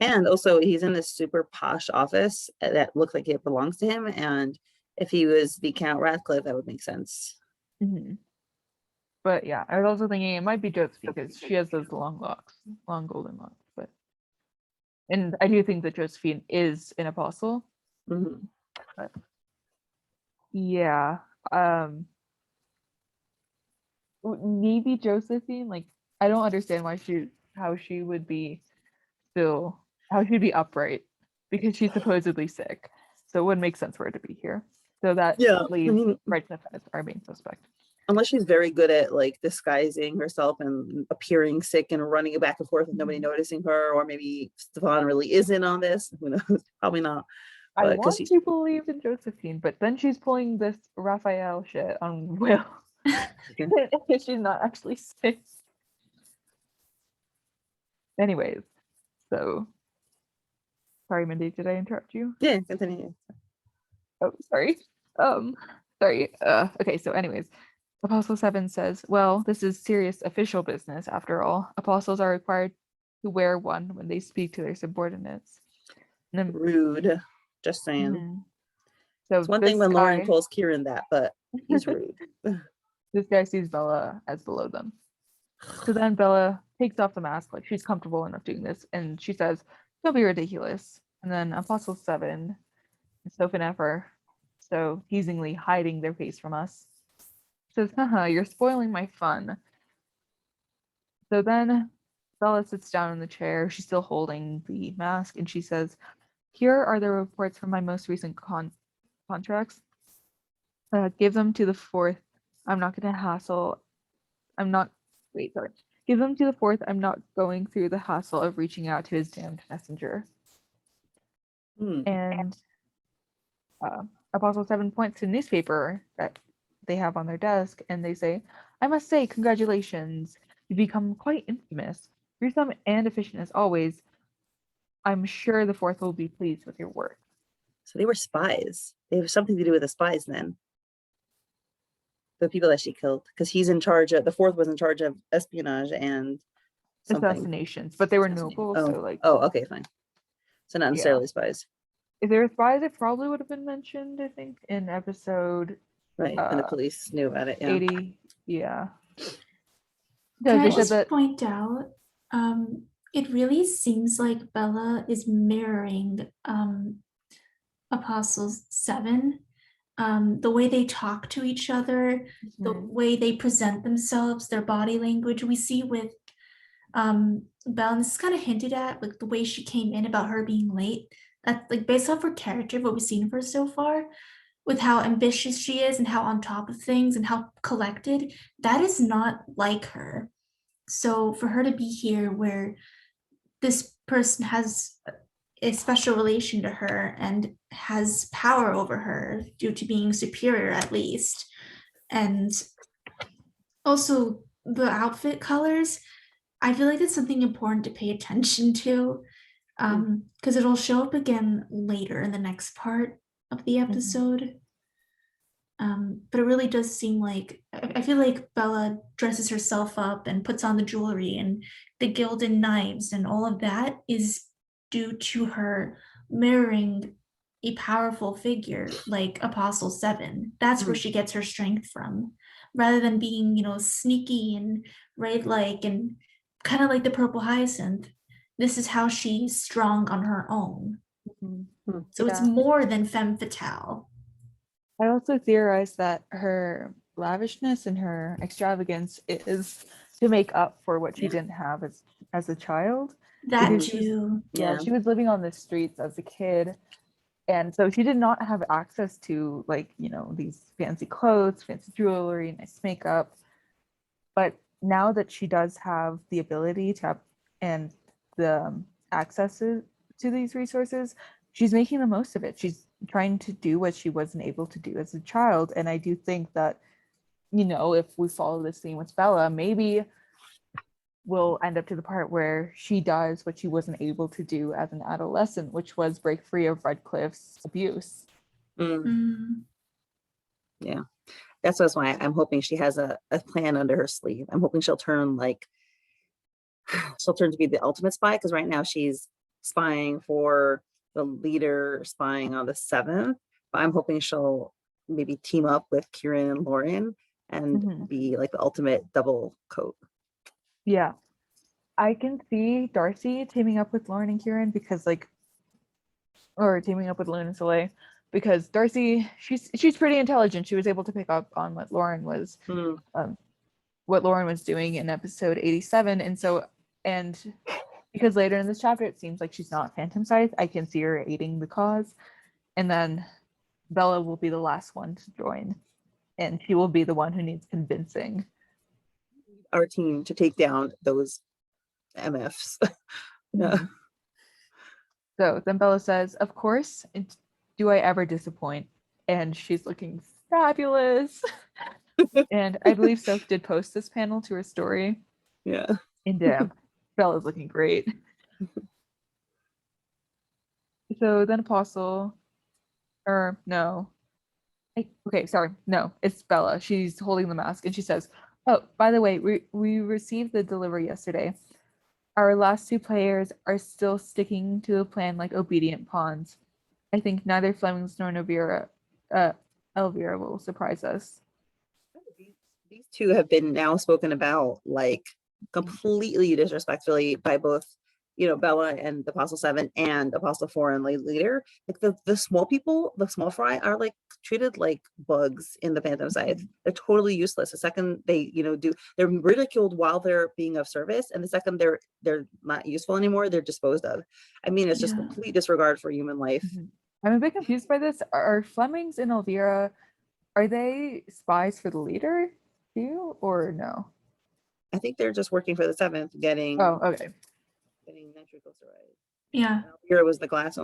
And also, he's in this super posh office that looks like it belongs to him. And if he was Viscount Redcliffe, that would make sense. Mm-hmm. But yeah, I was also thinking it might be Josephine because she has those long locks, long golden locks. And I do think that Josephine is an apostle. Mm-hmm. But yeah, maybe Josephine. Like, I don't understand how she'd be upright because she's supposedly sick. So it wouldn't make sense for her to be here. So that leaves Redcliffe as our main suspect. Unless she's very good at like disguising herself and appearing sick and running back and forth with nobody noticing her, or maybe Stefan really is in on this. Who knows? Probably not. I want to believe in Josephine, but then she's pulling this Raphael shit on Will. She's not actually sick. Anyways, so sorry, Mindy, did I interrupt you? Yeah, continue. Oh, sorry. Sorry. Okay, so anyways, Apostle 7 says, well, this is serious official business after all. Apostles are required to wear one when they speak to their subordinates. And then, rude. Just saying. Mm-hmm. So it's one thing when Lauren calls Kieran that, but he's rude. This guy sees Bella as below them. So then Bella takes off the mask, like she's comfortable enough doing this, and she says, don't be ridiculous. And then Apostle 7 and Soph and Ephor, so teasingly hiding their face from us, says, haha, you're spoiling my fun. So then Bella sits down in the chair. She's still holding the mask, and she says, here are the reports from my most recent contracts. Give them to the fourth. I'm not going to hassle. Give them to the fourth. I'm not going through the hassle of reaching out to his damned messenger. And Apostle 7 points to a newspaper that they have on their desk, and they say, I must say, congratulations. You've become quite infamous. Gruesome and efficient as always. I'm sure the fourth will be pleased with your work. So they were spies. They have something to do with the spies then. The people that she killed, because he's in charge of, the fourth was in charge of espionage and assassinations, but they were noble. Okay, fine. So not necessarily spies. If they were spies, it probably would have been mentioned, I think, in episode. Right, and the police knew about it. Yeah. 80. Yeah. Can I just point out? It really seems like Bella is mirroring Apostle 7. The way they talk to each other, the way they present themselves, their body language. We see with Bella, and this is kind of hinted at, like the way she came in about her being late. That's like based off her character, what we've seen of her so far, with how ambitious she is and how on top of things and how collected. That is not like her. So for her to be here where this person has a special relation to her and has power over her due to being superior at least, and also the outfit colors, I feel like that's something important to pay attention to, because it'll show up again later in the next part of the episode. But it really does seem like, I feel like Bella dresses herself up and puts on the jewelry and the gilded knives, and all of that is due to her mirroring a powerful figure like Apostle 7. That's where she gets her strength from, rather than being, sneaky and raid-like and kind of like the purple hyacinth. This is how she's strong on her own. So it's more than femme fatale. I also theorized that her lavishness and her extravagance is to make up for what she didn't have as a child. That too. She was living on the streets as a kid, and so she did not have access to these fancy clothes, fancy jewelry, nice makeup. But now that she does have the ability to have and the access to these resources, she's making the most of it. She's trying to do what she wasn't able to do as a child. And I do think that, if we follow this theme with Bella, maybe we'll end up to the part where she does what she wasn't able to do as an adolescent, which was break free of Redcliffe's abuse. Yeah, that's why I'm hoping she has a plan under her sleeve. I'm hoping she'll turn to be the ultimate spy, because right now she's spying for the leader, spying on the 7th. But I'm hoping she'll maybe team up with Kieran and Lauren and be like the ultimate double coat. Yeah, I can see Darcy teaming up with Lauren and Kieran or teaming up with Lauren and Soleil, because Darcy, she's pretty intelligent. She was able to pick up on what Lauren was doing in episode 87, and because later in this chapter it seems like she's not Phantom Scythe, I can see her aiding the cause, and then Bella will be the last one to join, and she will be the one who needs convincing our team to take down those MFs. Yeah. So then Bella says, "Of course, do I ever disappoint?" And she's looking fabulous. And I believe Soph did post this panel to her story. Yeah. And damn, Bella's looking great. So then it's Bella. She's holding the mask and she says, "Oh, by the way, we received the delivery yesterday. Our last 2 players are still sticking to the plan like obedient pawns. I think neither Flemings nor Elvira will surprise us." These 2 have been now spoken about like completely disrespectfully by both, Bella and the Apostle VII and Apostle IV leader. Like the small people, the small fry are like treated like bugs in the Phantom Scythe. They're totally useless. The second they, they're ridiculed while they're being of service, and the second they're not useful anymore, they're disposed of. I mean, it's just complete disregard for human life. I'm a bit confused by this. Are Flemings and Elvira, are they spies for the leader too, or no? I think they're just working for the 7th, getting nitroglyceride. Yeah. Elvira was the glass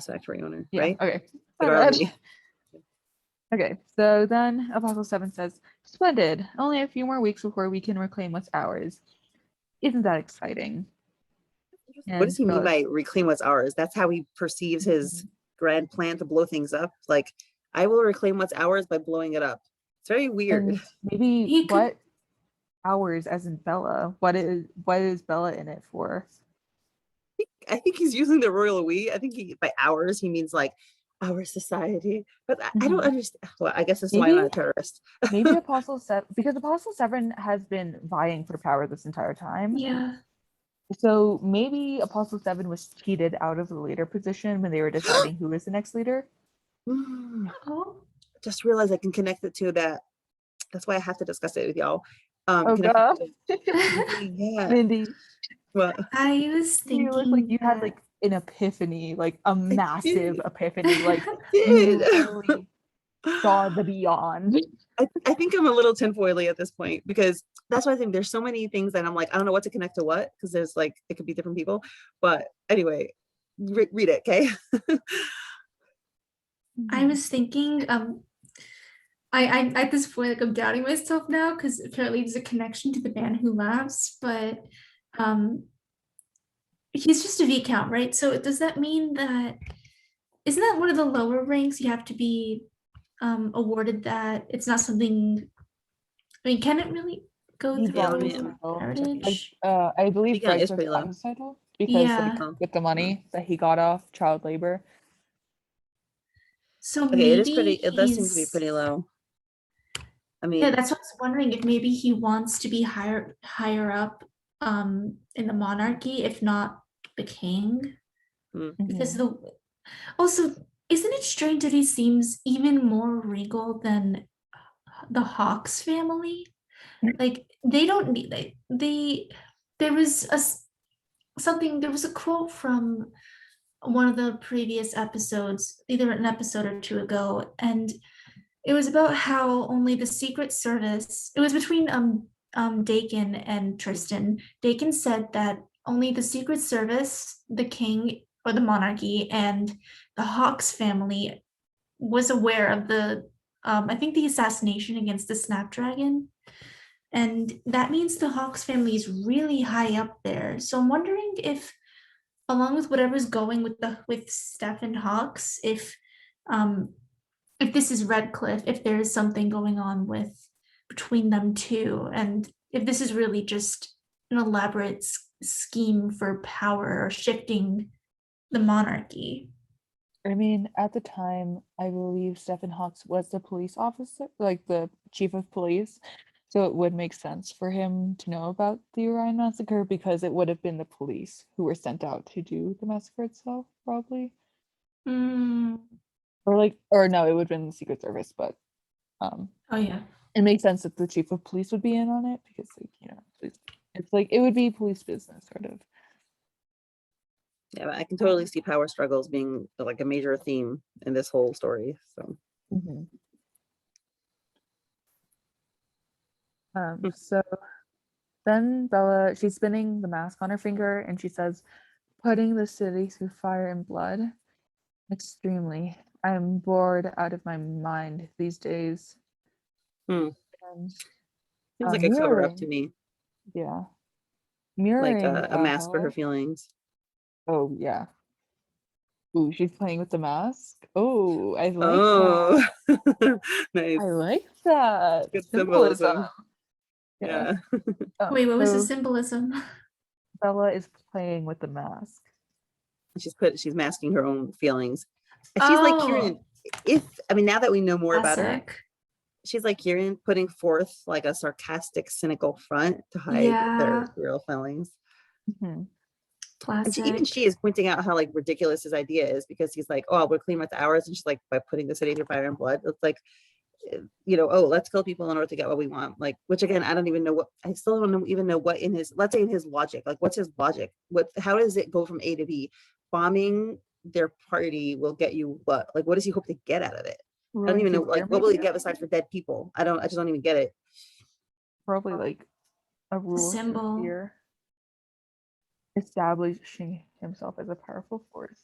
factory owner, right? Okay. Okay, so then Apostle VII says, "Splendid. Only a few more weeks before we can reclaim what's ours. Isn't that exciting?" What does he mean by reclaim what's ours? That's how he perceives his grand plan to blow things up. Like, I will reclaim what's ours by blowing it up. It's very weird. And maybe what ours as in Bella? What is Bella in it for? I think he's using the royal we. I think by ours he means like our society. But I don't understand. Well, I guess this is why I'm not a terrorist. Maybe Apostle VII, because Apostle VII has been vying for power this entire time. Yeah. So maybe Apostle VII was cheated out of the leader position when they were deciding who is the next leader. Just realized I can connect it to that. That's why I have to discuss it with y'all. God. Yeah. Mindy. Well, I was thinking you look like you had like an epiphany, like a massive epiphany, like you literally saw the beyond. I think I'm a little tinfoily at this point, because that's why I think there's so many things that I'm like, I don't know what to connect to what, because there's like, it could be different people. But anyway, read it, okay? I was thinking, I at this point, like, I'm doubting myself now, because apparently there's a connection to the man who laughs, but he's just a Viscount, right? So does that mean that, isn't that one of the lower ranks? You have to be awarded that. It's not something, I mean, can it really go through heritage? I believe Viscount is pretty low. Title, because with the money that he got off child labor. So okay, maybe it does seem to be pretty low. I mean, yeah, that's what I was wondering, if maybe he wants to be higher up in the monarchy, if not the king. Because also, isn't it strange that he seems even more regal than the Hawks family? Like, they don't need there was a quote from one of the previous episodes, either an episode or 2 ago, and it was about how only the Secret Service, it was between Dakin and Tristan. Dakin said that only the Secret Service, the king, or the monarchy, and the Hawks family was aware of the I think the assassination against the Snapdragon. And that means the Hawks family is really high up there. So I'm wondering if, along with whatever's going with Stephen Hawks, if this is Redcliffe, if there is something going on with between them two, and if this is really just an elaborate scheme for power or shifting the monarchy. I mean, at the time, I believe Stephen Hawks was the police officer, like the chief of police. So it would make sense for him to know about the Orion massacre because it would have been the police who were sent out to do the massacre itself, probably. Mm. Or no, it would have been the Secret Service, but Oh yeah. it makes sense that the chief of police would be in on it because, it's like it would be police business, sort of. Yeah, but I can totally see power struggles being like a major theme in this whole story. So. So then Bella, she's spinning the mask on her finger and she says, "Putting the city through fire and blood. Extremely. I am bored out of my mind these days." And, Seems like a cover up to me. Yeah. Like Mirroring a mask for her feelings. Oh yeah. Ooh, she's playing with the mask. Oh, I like that. Nice. I like that. Good symbolism. Yeah. Wait, what was the symbolism? Bella is playing with the mask. She's masking her own feelings. And she's like Kieran. Now that we know more about her, she's like Kieran, putting forth like a sarcastic, cynical front to hide their real feelings. Classic. And she is pointing out how like ridiculous his idea is because he's like, "Oh, we're cleaning up the hours," and she's like, "By putting the city through fire and blood." It's like, let's kill people in order to get what we want. Like, which again, I still don't even know what in his logic, like what's his logic? How does it go from A to B? Bombing their party will get you what? Like, what does he hope to get out of it? I don't even know, like, what will he get besides for dead people? I just don't even get it. Probably like a rule symbol. Here. Establishing himself as a powerful force.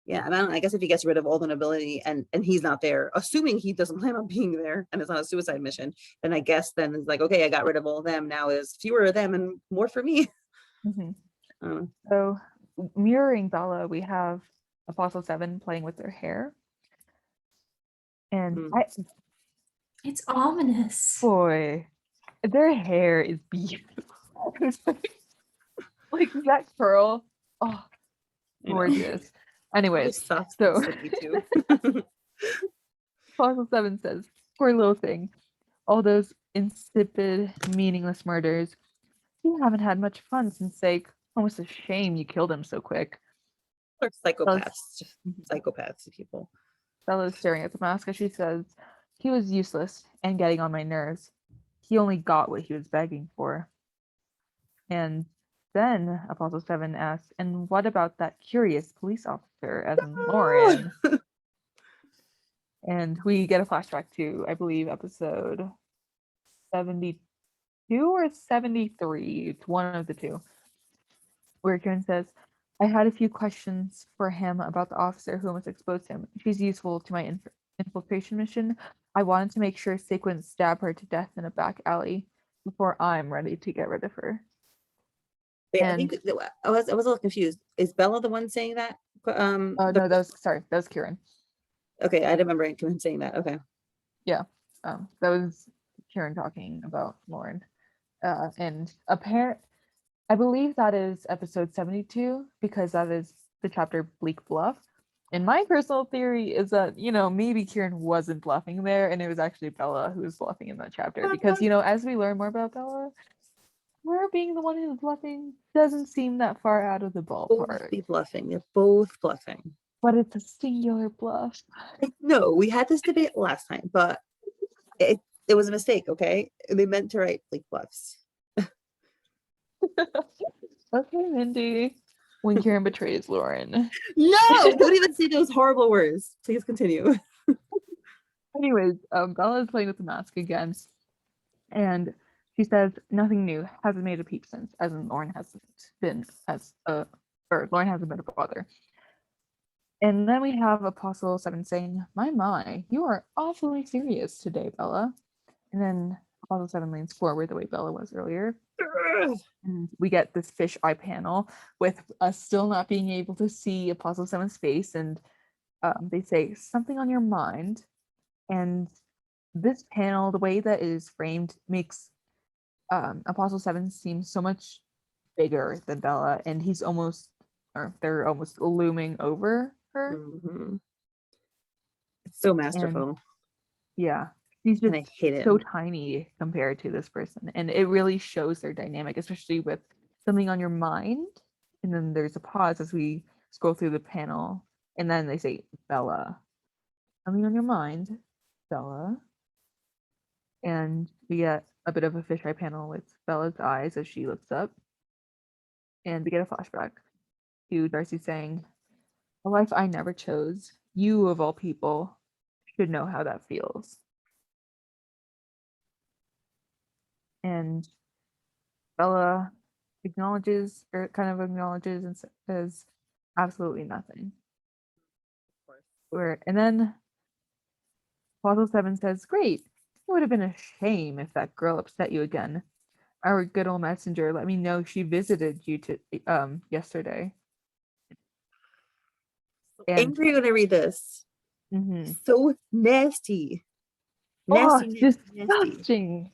Yeah, and I guess if he gets rid of all the nobility and he's not there, assuming he doesn't plan on being there and it's not a suicide mission, then I guess then it's like, okay, I got rid of all of them. Now is fewer of them and more for me. So mirroring Bella, we have Apostle VII playing with their hair. And it's ominous. Boy, their hair is beautiful. Like that curl. Oh, gorgeous. Anyways, so Apostle VII says, "Poor little thing. All those insipid, meaningless murders. You haven't had much fun since almost a shame you killed him so quick." Or psychopaths. Psychopaths people. Bella's staring at the mask as she says, "He was useless and getting on my nerves. He only got what he was begging for." And then Apostle VII asks, "And what about that curious police officer, as in Lauren?" And we get a flashback to, I believe, episode 72 or 73. It's one of the two. Where Kieran says, "I had a few questions for him about the officer who almost exposed him. She's useful to my infiltration mission. I wanted to make sure Sake wouldn't stab her to death in a back alley before I'm ready to get rid of her." I think I was a little confused. Is Bella the one saying that? No, that was Kieran. Okay, I remember him saying that. Okay. Yeah, that was Kieran talking about Lauren. And I believe that is episode 72 because that is the chapter Bleak Bluff. And my personal theory is that, maybe Kieran wasn't bluffing there and it was actually Bella who was bluffing in that chapter. Because, as we learn more about Bella, her being the one who's bluffing doesn't seem that far out of the ballpark. They're both bluffing. But it's a singular bluff. No, we had this debate last time, but it was a mistake, okay? They meant to write Bleak Bluffs. Okay, Mindy. When Kieran betrays Lauren. No! Don't even say those horrible words. Please continue. Anyways, Bella is playing with the mask again. And she says, "Nothing new. Hasn't made a peep since, as in Lauren hasn't been a father." And then we have Apostle VII saying, my, you are awfully serious today, Bella. And then Apostle VII leans forward the way Bella was earlier. And we get this fish eye panel with us still not being able to see Apostle VII's face. And they say, something on your mind. And this panel, the way that it is framed, makes Apostle VII seem so much bigger than Bella. And they're almost looming over her. Mm-hmm. It's so masterful. And, yeah. She's just I hate it. so tiny compared to this person. And it really shows their dynamic, especially with something on your mind. And then there's a pause as we scroll through the panel. And then they say, Bella. Something on your mind, Bella. And we get a bit of a fisheye panel with Bella's eyes as she looks up. And we get a flashback to Darcy saying, a life I never chose. You, of all people, should know how that feels. And Bella acknowledges and says absolutely nothing. And then Apostle VII says, great, it would have been a shame if that girl upset you again. Our good old messenger let me know she visited you yesterday. And angry when I read this. So nasty. Nasty, disgusting.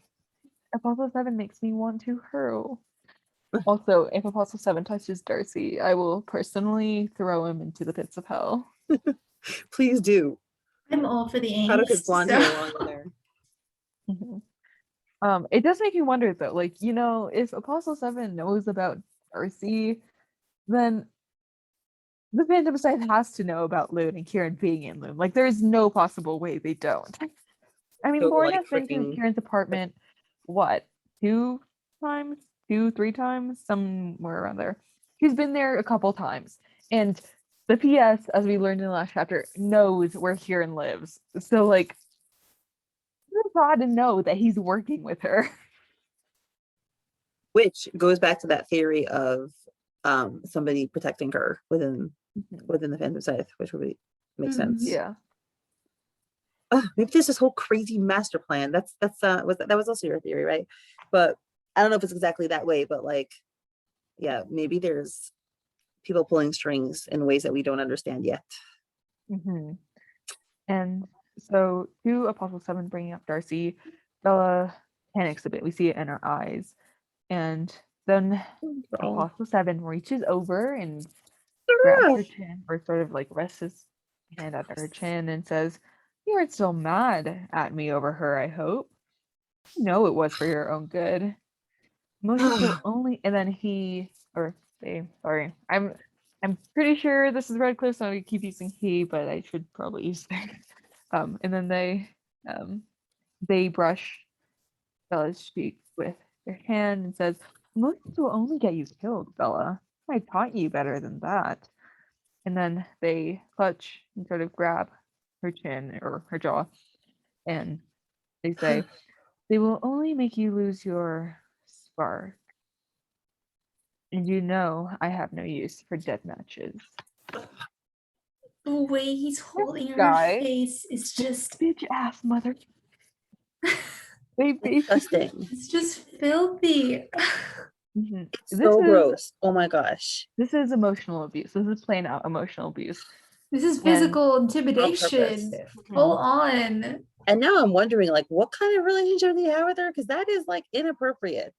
Apostle VII makes me want to hurl. Also, if Apostle VII touches Darcy, I will personally throw him into the pits of hell. Please do. I'm all for the angst. Blonde hair along in there. It does make you wonder though, like, if Apostle VII knows about Darcy, then the Phantom Scythe has to know about Loon and Kieran being in Loon. Like, there's no possible way they don't. I mean, Lauren has been to Kieran's apartment, what, 2 times? 3 times? Somewhere around there. She's been there a couple times. And the PS, as we learned in the last chapter, knows where Kieran lives. So, like, it's odd to know that he's working with her. Which goes back to that theory of somebody protecting her within the Phantom Scythe, which would make sense. Yeah. Maybe there's this whole crazy master plan. That was also your theory, right? But I don't know if it's exactly that way, but like, yeah, maybe there's people pulling strings in ways that we don't understand yet. And so, to Apostle VII bringing up Darcy, Bella panics a bit. We see it in her eyes. And then Apostle VII reaches over and grabs her chin, or sort of like rests his hand at her chin and says, you aren't still mad at me over her, I hope. You know it was for your own good. Emotions will only, and then sorry, I'm pretty sure this is Redcliffe, so I keep using he, but I should probably use they. And then they brush Bella's cheek with their hand and says, emotions will only get you killed, Bella. I taught you better than that. And then they clutch and sort of grab her chin or her jaw, and they say, they will only make you lose your spark. And you know I have no use for dead matches. The way he's holding her face is just bitch ass mother. Disgusting. It's just filthy. It's so gross. Oh my gosh. This is emotional abuse. This is plain out emotional abuse. This is physical intimidation. Full on. And now I'm wondering, like, what kind of relationship do you have with her? Because that is like inappropriate.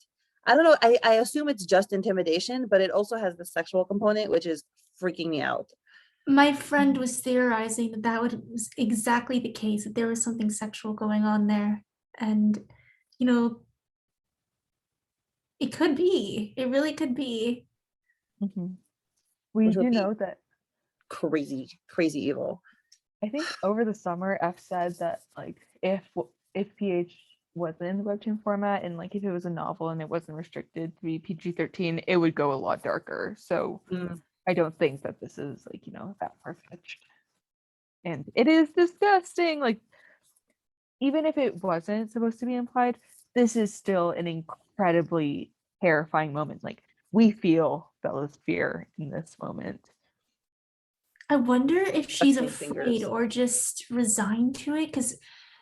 I don't know. I assume it's just intimidation, but it also has the sexual component, which is freaking me out. My friend was theorizing that was exactly the case, that there was something sexual going on there. And, it could be. It really could be. We do know that crazy evil. I think over the summer, F said that, like, if PH wasn't in the webtoon format, and like if it was a novel and it wasn't restricted to be PG-13, it would go a lot darker. So I don't think that this is, like, that far-fetched. And it is disgusting. Like, even if it wasn't supposed to be implied, this is still an incredibly terrifying moment. Like, we feel Bella's fear in this moment. I wonder if she's Crossing afraid fingers. or just resigned to it, because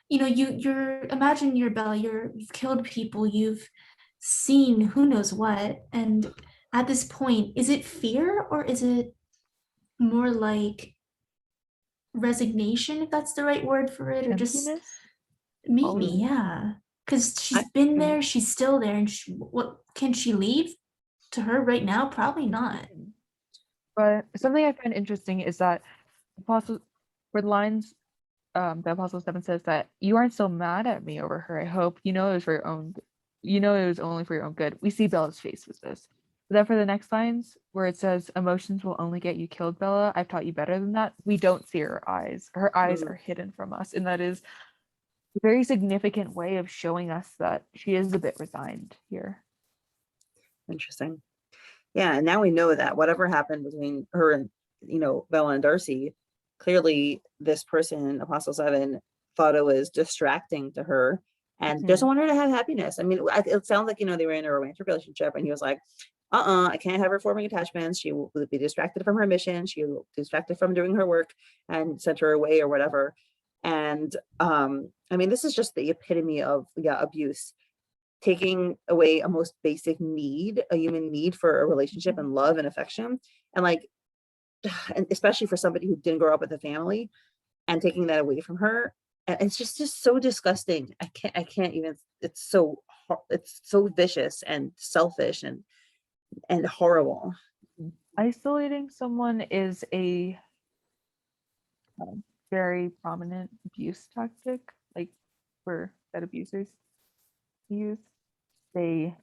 you're imagine you're Bella, you've killed people, you've seen who knows what, and at this point, is it fear or is it more like resignation, if that's the right word for it, or just Emptiness? maybe, Probably. yeah, because she's I, been there, she's still there, and what can she leave to her right now? Probably not. But something I find interesting is that Apostle, for the lines, the Apostle 7 says that you aren't so mad at me over her. I hope you know it was for your own. You know it was only for your own good. We see Bella's face with this. But then for the next lines, where it says emotions will only get you killed, Bella. I've taught you better than that. We don't see her eyes. Her eyes are hidden from us, and that is a very significant way of showing us that she is a bit resigned here. Interesting. Yeah, and now we know that whatever happened between her and Bella and Darcy, clearly this person, Apostle 7, thought it was distracting to her and doesn't want her to have happiness. I mean, it sounds like they were in a romantic relationship, and he was like, I can't have her forming attachments. She will be distracted from her mission. She will be distracted from doing her work, and sent her away or whatever. And I mean, this is just the epitome of abuse, taking away a most basic need, a human need for a relationship and love and affection. And and especially for somebody who didn't grow up with a family, and taking that away from her. And it's just so disgusting. I can't even, it's so vicious and selfish and horrible. Isolating someone is a very prominent abuse tactic, like that abusers use. They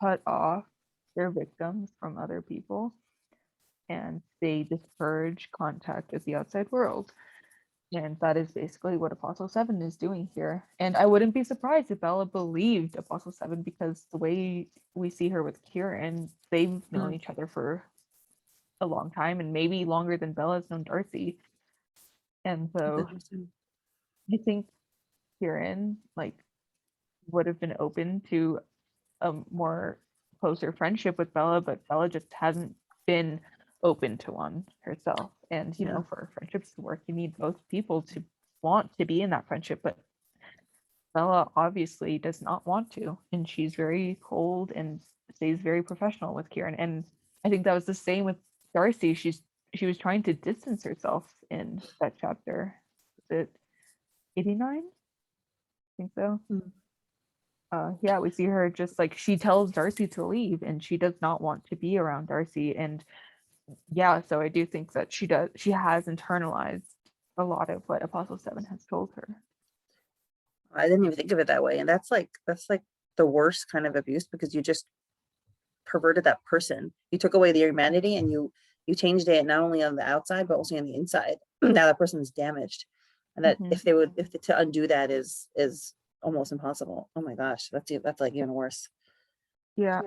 cut off their victims from other people, and they discourage contact with the outside world. And that is basically what Apostle 7 is doing here. And I wouldn't be surprised if Bella believed Apostle 7, because the way we see her with Kieran, they've known each other for a long time, and maybe longer than Bella's known Darcy. And so I think Kieran would have been open to a more closer friendship with Bella, but Bella just hasn't been open to one herself. And for friendships to work, you need both people to want to be in that friendship. But Bella obviously does not want to, and she's very cold and stays very professional with Kieran. And I think that was the same with Darcy. She was trying to distance herself in that chapter. Is it 89? I think so. Yeah, we see her just she tells Darcy to leave, and she does not want to be around Darcy. And yeah, so I do think that she has internalized a lot of what Apostle 7 has told her. I didn't even think of it that way. And that's the worst kind of abuse, because you just perverted that person. You took away their humanity, and you changed it not only on the outside but also on the inside. Now that person's damaged, and that if to undo that is almost impossible. Oh my gosh, that's even worse. Yeah.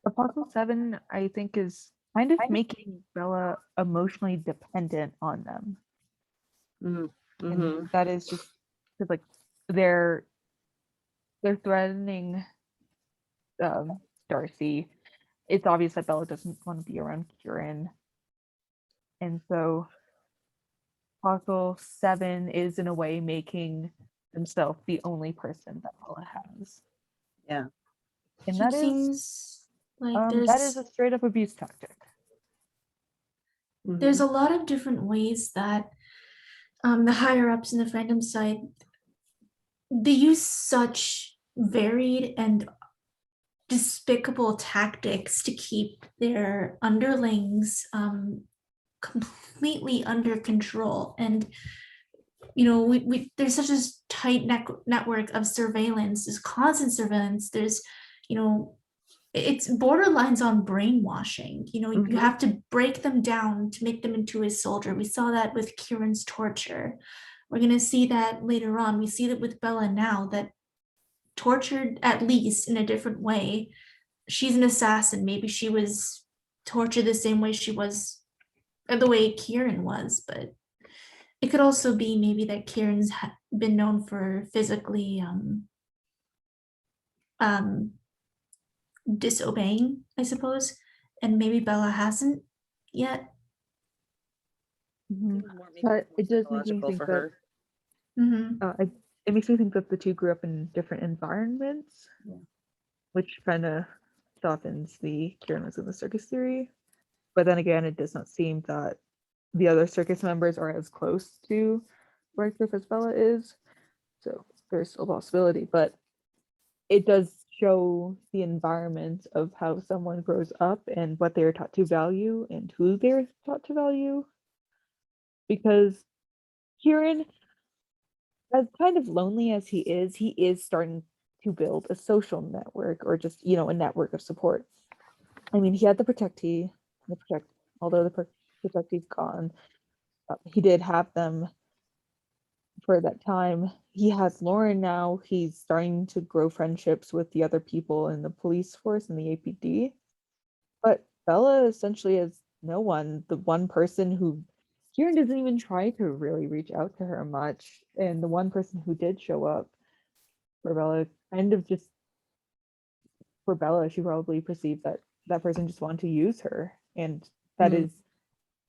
Apostle 7, I think, is kind of making Bella emotionally dependent on them. And that is just because they're threatening Darcy. It's obvious that Bella doesn't want to be around Kieran, and so Apostle 7 is in a way making himself the only person that Bella has. Yeah. And It seems like that is a straight up abuse tactic. There's a lot of different ways that the higher ups in the Phantom Scythe, they use such varied and despicable tactics to keep their underlings completely under control. And there's such a tight network of surveillance, there's constant surveillance, there's it's borderlines on brainwashing. You have to break them down to make them into a soldier. We saw that with Kieran's torture. We're going to see that later on. We see that with Bella now, that tortured at least in a different way. She's an assassin. Maybe she was tortured the same way she was, the way Kieran was, but it could also be maybe that Kieran's been known for physically disobeying, I suppose, and maybe Bella hasn't yet. Mhm. More, maybe But more it does make me psychological think for that her. it makes me think that the two grew up in different environments, Yeah. which kind of softens the Kieran was in the circus theory. But then again, it does not seem that the other circus members are as close to Redcliffe as Bella is. So there's still a possibility, but it does show the environment of how someone grows up and what they're taught to value and who they're taught to value. Because Kieran, as kind of lonely as he is starting to build a social network or just, a network of support. I mean, he had the protectee, although the protectee's gone, he did have them for that time. He has Lauren now. He's starting to grow friendships with the other people in the police force and the APD. But Bella essentially has no one. The one person who Kieran doesn't even try to really reach out to her much. And the one person who did show up for Bella kind of just for Bella, she probably perceived that that person just wanted to use her. And that is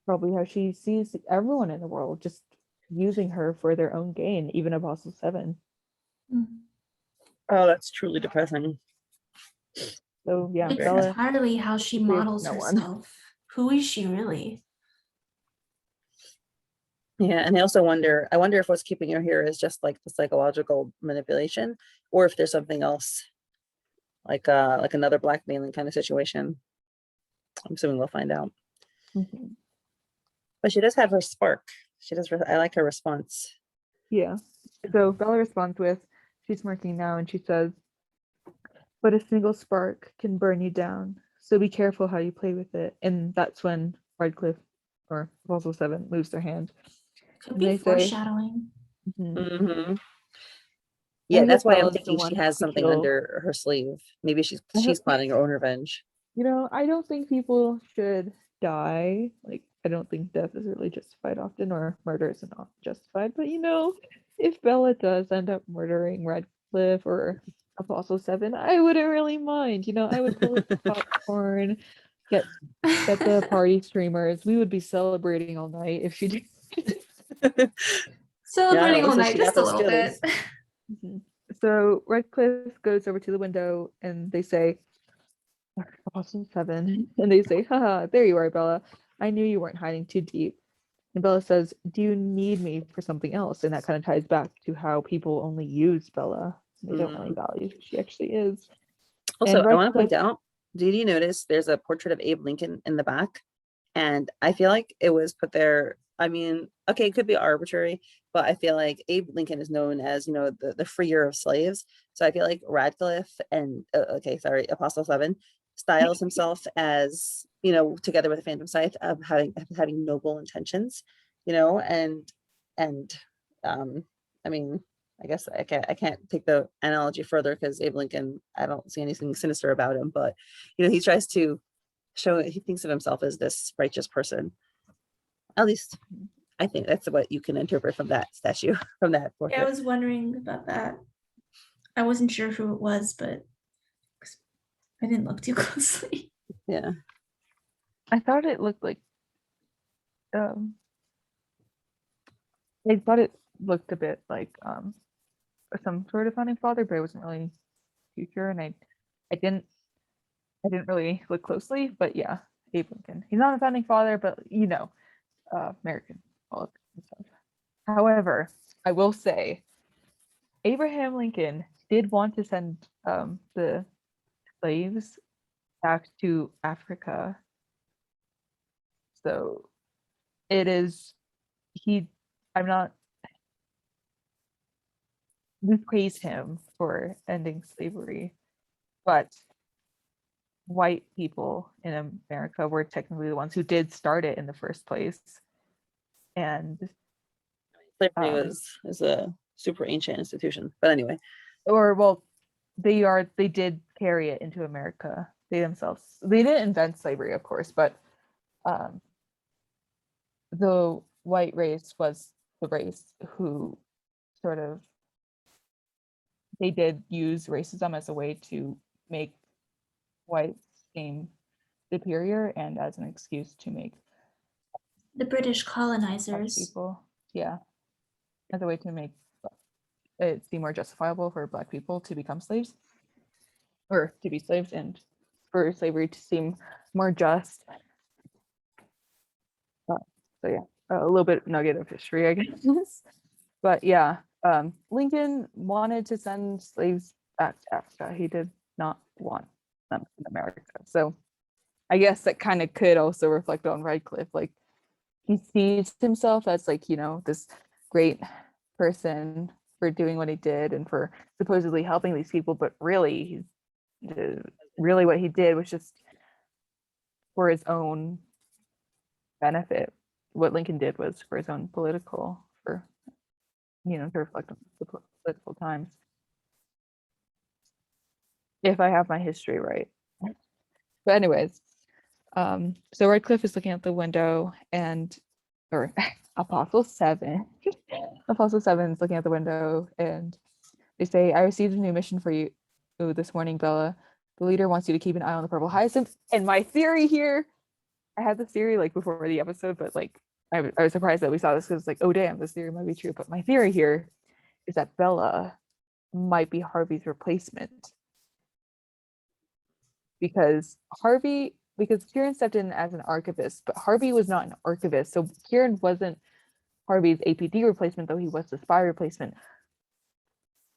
probably how she sees everyone in the world, just using her for their own gain, even Apostle VII. Oh, that's truly depressing. So yeah, It's Bella entirely how she basically has models no one. herself. Who is she really? Yeah, and I also wonder, if what's keeping her here is just like the psychological manipulation, or if there's something else, like another blackmailing kind of situation. I'm assuming we'll find out. Mhm. But she does have her spark. She does. I like her response. Yeah. So Bella responds with, she's smirking now, and she says, "But a single spark can burn you down. So be careful how you play with it." And that's when Redcliffe or Apostle VII moves their hand. Could And be they say, foreshadowing. "Mhm." Yeah, I that's guess why I'm Bella's the thinking she one has to something kill. under her sleeve. Maybe she's I hope- planning her own revenge. I don't think people should die. Like, I don't think death is really justified often, or murder is not justified. But if Bella does end up murdering Redcliffe or Apostle VII, I wouldn't really mind. I would pull the popcorn, get the party streamers. We would be celebrating all night if she did. Celebrating all listen, night, she got just a those little bit. skills. Mhm. So Redcliffe goes over to the window and they say, Apostle VII, and they say, "Haha, there you are, Bella. I knew you weren't hiding too deep." And Bella says, "Do you need me for something else?" And that kind of ties back to how people only use Bella. They don't really value who she actually is. Also, And I want to point Redcliffe, out, did you notice there's a portrait of Abe Lincoln in the back? And I feel like it was put there. I mean, okay, it could be arbitrary, but I feel like Abe Lincoln is known as, the freer of slaves. So I feel like Radcliffe and, Apostle VII styles himself as, together with the Phantom Scythe, of having noble intentions, and I mean, I guess I can't take the analogy further because Abe Lincoln, I don't see anything sinister about him, but he tries to show, he thinks of himself as this righteous person. At least I think that's what you can interpret from that statue, from that portrait. Yeah, I was wondering about that. I wasn't sure who it was, but I didn't look too closely. Yeah. I thought it looked like, I thought it looked a bit like some sort of founding father, but I wasn't really too sure, and I didn't really look closely, but yeah, Abe Lincoln. He's not a founding father, but American politics and stuff. However, I will say, Abraham Lincoln did want to send the slaves back to Africa. So it is I'm not we praise him for ending slavery, but white people in America were technically the ones who did start it in the first place. And Slavery is a super ancient institution. But anyway. they did carry it into America. They didn't invent slavery, of course, but the white race was the race who sort of they did use racism as a way to make whites seem superior and as an excuse to make the British Black colonizers. people. Yeah, as a way to make it seem more justifiable for Black people to become slaves, or to be slaves, and for slavery to seem more just. So yeah, a little bit nugget of history, I guess. But yeah, Lincoln wanted to send slaves back to Africa. He did not want them in America. So I guess that kind of could also reflect on Redcliffe. Like, he sees himself as, like, this great person for doing what he did and for supposedly helping these people, but really really what he did was just for his own benefit. What Lincoln did was for his own political, to reflect on the political times. If I have my history right. But anyways, so Redcliffe is looking out the window, or Apostle VII. Apostle VII is looking out the window, and they say, "I received a new mission for you this morning, Bella. The leader wants you to keep an eye on the purple hyacinth." And my theory here, I had this theory like before the episode, but like I was surprised that we saw this, because like, oh damn, this theory might be true. But my theory here is that Bella might be Harvey's replacement, because Kieran stepped in as an archivist, but Harvey was not an archivist. So Kieran wasn't Harvey's APD replacement, though he was the spy replacement.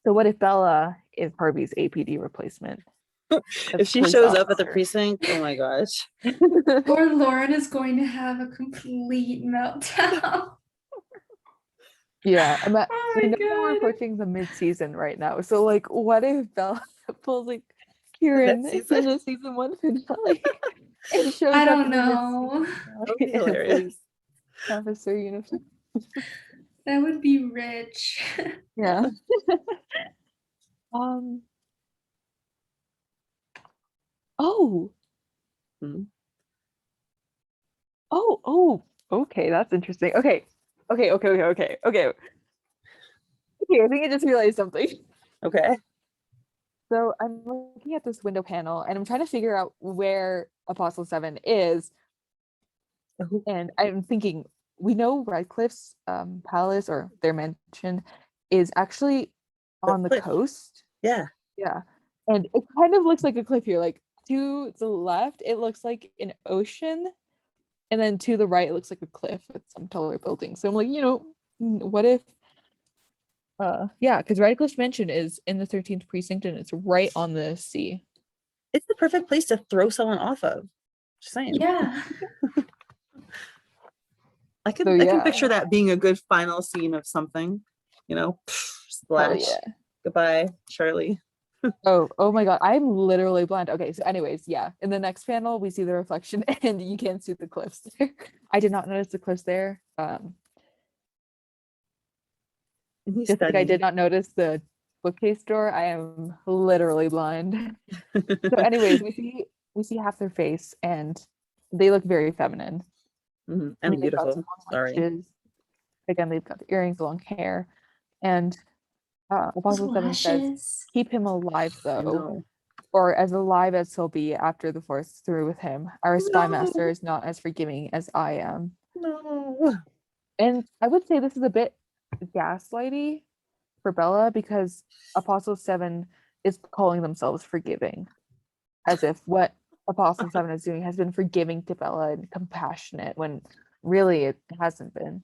So what if Bella is Harvey's APD replacement? If she shows up at the precinct, oh my gosh. Or Lauren is going to have a complete meltdown. Yeah, Oh my we're God. approaching the mid-season right now. So like, what if Bella pulls like Kieran in the season 1 finale and shows I up don't in the know. That would be hilarious. Officer uniform. That would be rich. Yeah. Oh. Hmm. Oh, okay, that's interesting. Okay. I think I just realized something. Okay. So I'm looking at this window panel and I'm trying to figure out where Apostle VII is. And I'm thinking, we know Redcliffe's palace, or their mansion, is actually on the coast. Yeah. Yeah. And it kind of looks like a cliff here. Like, to the left, it looks like an ocean. And then to the right, it looks like a cliff with some taller buildings. So I'm like, what if because Redcliffe's mansion is in the 13th precinct and it's right on the sea. It's the perfect place to throw someone off of. Just saying. Yeah. I can picture that being a good final scene of something, splash. Oh, yeah. Goodbye, Charlie. Oh my God, I'm literally blind. Okay, so anyways, yeah, in the next panel we see the reflection and you can't see the cliffs there. I did not notice the cliffs there. Just like I did not notice the bookcase door. I am literally blind. So anyways, we see half their face and they look very feminine. And beautiful. Sorry. Again, they've got the earrings, long hair, and Apostle VII says, "Keep him alive, though, or as alive as he'll be after the Force through with him. Our spy master is not as forgiving as I am." No. And I would say this is a bit gaslighty for Bella, because Apostle VII is calling themselves forgiving, as if what Apostle VII is doing has been forgiving to Bella and compassionate, when really it hasn't been.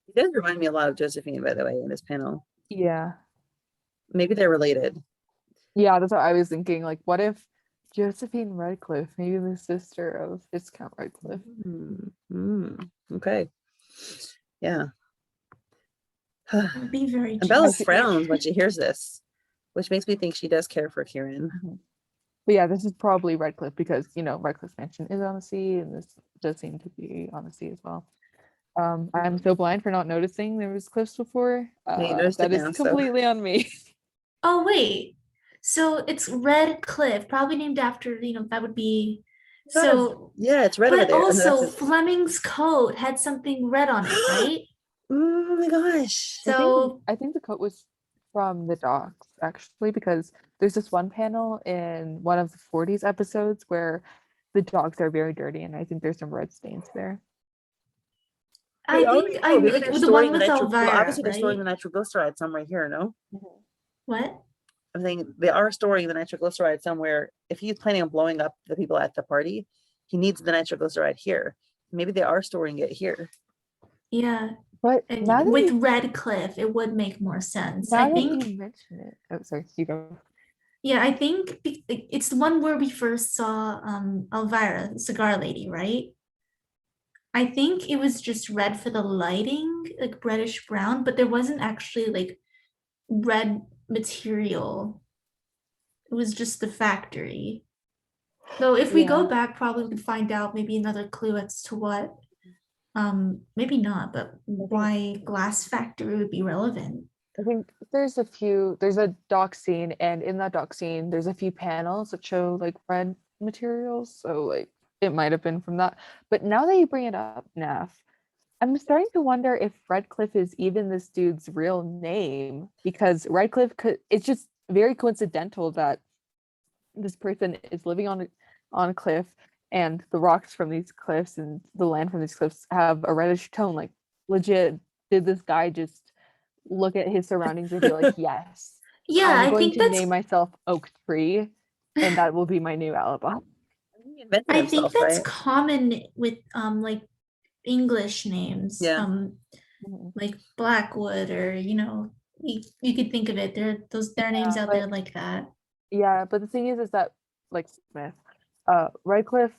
He does remind me a lot of Josephine, by the way, in this panel. Yeah. Maybe they're related. Yeah, that's what I was thinking. Like, what if Josephine Redcliffe, maybe the sister of Viscount Redcliffe? Okay. Yeah. It'd be very. And Bella frowns when she hears this, which makes me think she does care for Kieran. But yeah, this is probably Redcliffe, because Redcliffe's mansion is on the sea, and this does seem to be on the sea as well. I'm so blind for not noticing there was cliffs before. That is completely on me. Oh wait, so it's Redcliffe, probably named after, that would be. So yeah, it's red over there. But also Fleming's coat had something red on it, right? Oh my gosh. So I think the coat was from the docs, actually, because there's this one panel in one of the 40s episodes where the dogs are very dirty, and I think there's some red stains there. I think I maybe like they're the storing one with Elvira, obviously they're storing right? the nitroglyceride somewhere here, no? What? I'm saying they are storing the nitroglyceride somewhere. If he's planning on blowing up the people at the party, he needs the nitroglyceride here. Maybe they are storing it here. Yeah. But And now that with you, Redcliffe, it would make more sense. now I that think. you mention it, oh sorry, you go. Yeah, I think it's the one where we first saw Elvira, the cigar lady, right? I think it was just red for the lighting, like reddish brown, but there wasn't actually like red material. It was just the factory. Though if we go Yeah. back, probably we could find out maybe another clue as to what, maybe not, but why glass factory would be relevant. I think there's a dock scene, and in that dock scene, there's a few panels that show like red materials. So like it might have been from that. But now that you bring it up, Naf, I'm starting to wonder if Redcliffe is even this dude's real name, because Redcliffe it's just very coincidental that this person is living on a cliff, and the rocks from these cliffs and the land from these cliffs have a reddish tone. Like legit, did this guy just look at his surroundings and be like, yes, Yeah, I'm I going think to name myself Oak Tree, and that will be my new alibi. He invented I think himself, that's right? common with like English names, Yeah. like Blackwood, or you could think of it. There are names out there like that. Yeah, but the thing is that like Smith, Redcliffe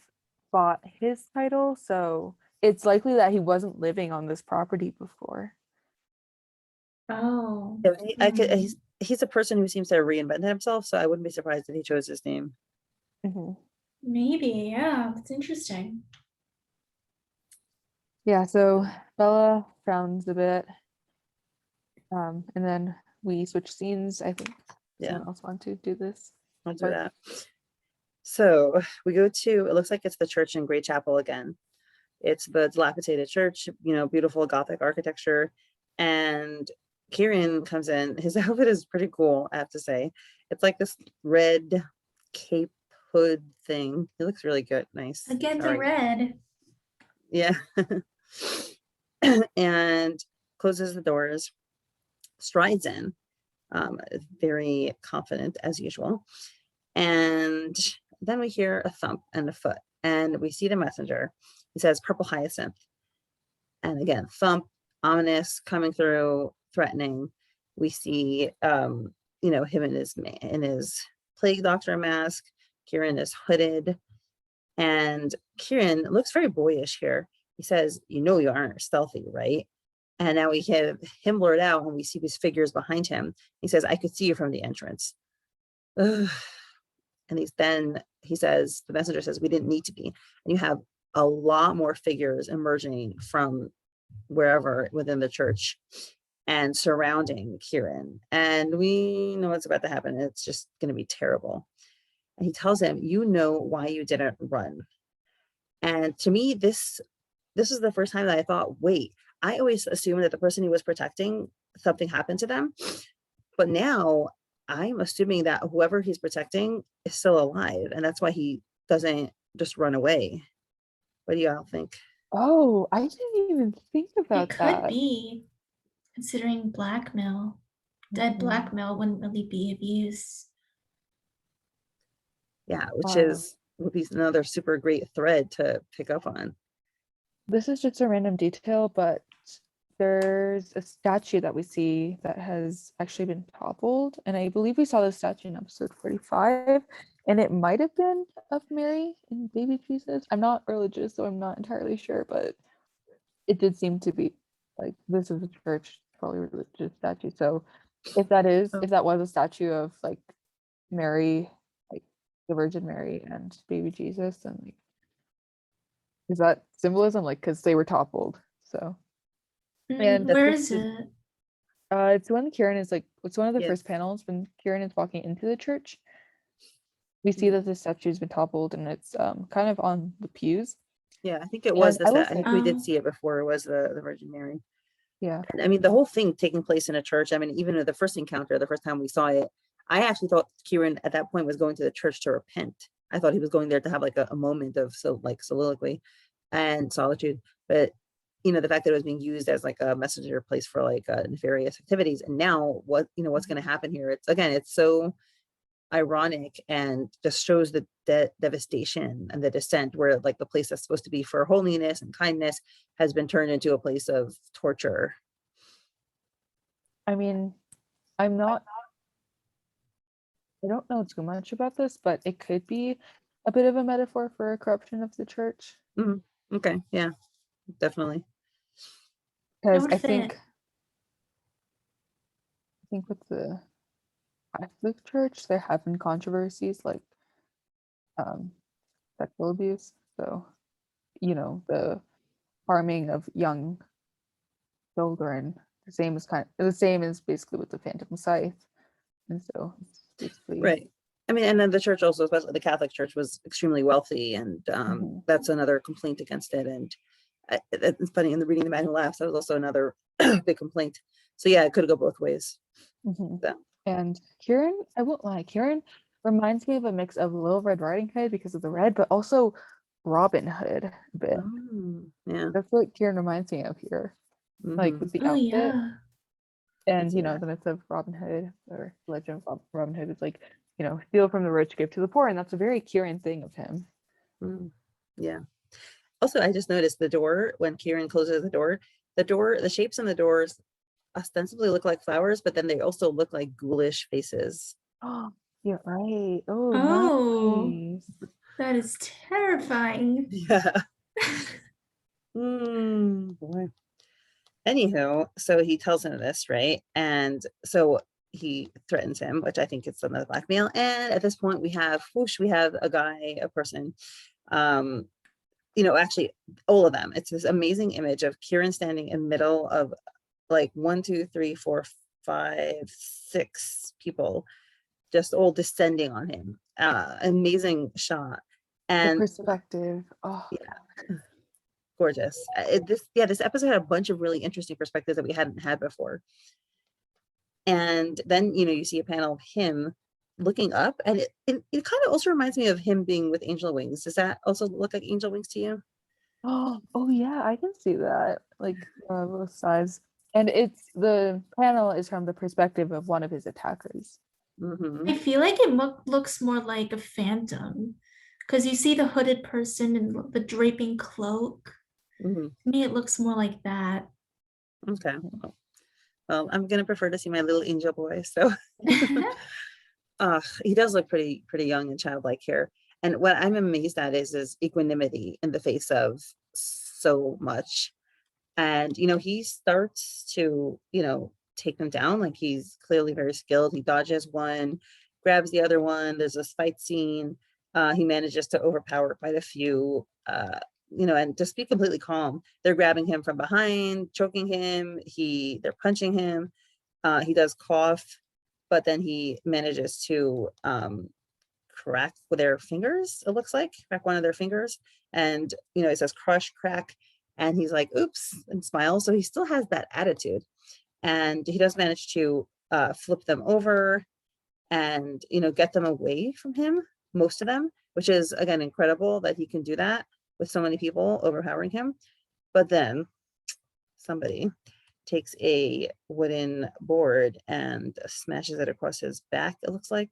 bought his title, so it's likely that he wasn't living on this property before. Oh, Yeah, he's a person who seems to have reinvented himself, so I wouldn't be surprised if he chose his name. maybe, yeah, that's interesting. Yeah, so Bella frowns a bit, and then we switch scenes. I think someone else want to do this. I'll do that. So we go to, it looks like it's the church in Greychapel again. It's the dilapidated church, beautiful Gothic architecture. And Kieran comes in. His outfit is pretty cool, I have to say. It's like this red cape hood thing. It looks really good. Nice. Again, the red. Yeah. And closes the doors, strides in, very confident as usual. And then we hear a thump and a foot, and we see the messenger. He says, "Purple Hyacinth." And again, thump, ominous, coming through, threatening. We see, him in his plague doctor mask. Kieran is hooded, and Kieran looks very boyish here. He says, "You aren't stealthy, right?" And now we have him blurred out, and we see these figures behind him. He says, "I could see you from the entrance." Ugh. And he says, the messenger says, "We didn't need to be." And you have a lot more figures emerging from wherever within the church and surrounding Kieran. And we know what's about to happen. It's just going to be terrible. And he tells him, "You know why you didn't run." And to me, this is the first time that I thought, wait, I always assumed that the person he was protecting, something happened to them. But now I'm assuming that whoever he's protecting is still alive, and that's why he doesn't just run away. What do y'all think? Oh, I didn't even think about It that. could be, considering blackmail. Dead blackmail wouldn't really be of use. Yeah, would be another super great thread to pick up on. This is just a random detail, but there's a statue that we see that has actually been toppled, and I believe we saw this statue in episode 45, and it might have been of Mary and baby Jesus. I'm not religious, so I'm not entirely sure, but it did seem to be like, this is a church, probably a religious statue. So if that was a statue of like Mary, like the Virgin Mary and baby Jesus, and like, is that symbolism? Like, because they were toppled, so. And where is it? It's when Kieran is like, it's one of the first panels when Kieran is walking into the church. We see that the statue's been toppled, and it's kind of on the pews. Yeah, I think it was I I think we did see it before. It was the Virgin Mary. Yeah. I mean, the whole thing taking place in a church. I mean, even in the first encounter, the first time we saw it, I actually thought Kieran at that point was going to the church to repent. I thought he was going there to have like a moment of soliloquy and solitude. But the fact that it was being used as like a messenger place for like nefarious activities. And now what's going to happen here? It's so ironic and just shows the devastation and the descent, where like the place that's supposed to be for holiness and kindness has been turned into a place of torture. I mean, I don't know too much about this, but it could be a bit of a metaphor for a corruption of the church. Okay, yeah, definitely. Because I think with the Catholic Church, there have been controversies like sexual abuse. So, the harming of young children, the same as basically with the Phantom Scythe. And so it's basically right. I mean, and then the church also, especially the Catholic Church, was extremely wealthy, and that's another complaint against it. And it's funny, in the reading the man who laughs, that was also another big complaint. So yeah, it could go both ways. So. And Kieran, I won't lie, Kieran reminds me of a mix of Little Red Riding Hood because of the red, but also Robin Hood a bit. Yeah, that's what Kieran reminds me of here, like with the outfit. Yeah. And the myth of Robin Hood, or legend of Robin Hood, is like, steal from the rich, give to the poor, and that's a very Kieran thing of him. Yeah. Also, I just noticed the door, when Kieran closes the door, the shapes in the doors ostensibly look like flowers, but then they also look like ghoulish faces. Oh, you're right. Oh, nice. That is terrifying. Yeah. Boy. Anywho, so he tells him this, right? And so he threatens him, which I think is another blackmail. And at this point, we have a person, actually all of them. It's this amazing image of Kieran standing in the middle of like 1, 2, 3, 4, 5, 6 people, just all descending on him. Amazing shot. And the perspective. Oh yeah, gorgeous. This episode had a bunch of really interesting perspectives that we hadn't had before. And then you see a panel of him looking up, and it kind of also reminds me of him being with angel wings. Does that also look like angel wings to you? Oh yeah, I can see that, like both sides. And the panel is from the perspective of one of his attackers. I feel like it looks more like a phantom, because you see the hooded person and the draping cloak. To me, it looks more like that. Okay. Well, I'm gonna prefer to see my little angel boy. So he does look pretty young and childlike here. And what I'm amazed at is his equanimity in the face of so much. And he starts to take them down. Like, he's clearly very skilled. He dodges one, grabs the other one. There's this fight scene. He manages to overpower quite a few, and just be completely calm. They're grabbing him from behind, choking him. They're punching him. He does cough, but then he manages to crack with their fingers. It looks like crack one of their fingers, and it says crush, crack, and he's like, oops, and smiles. So he still has that attitude, and he does manage to flip them over and get them away from him, most of them, which is again incredible that he can do that with so many people overpowering him. But then somebody takes a wooden board and smashes it across his back, it looks like.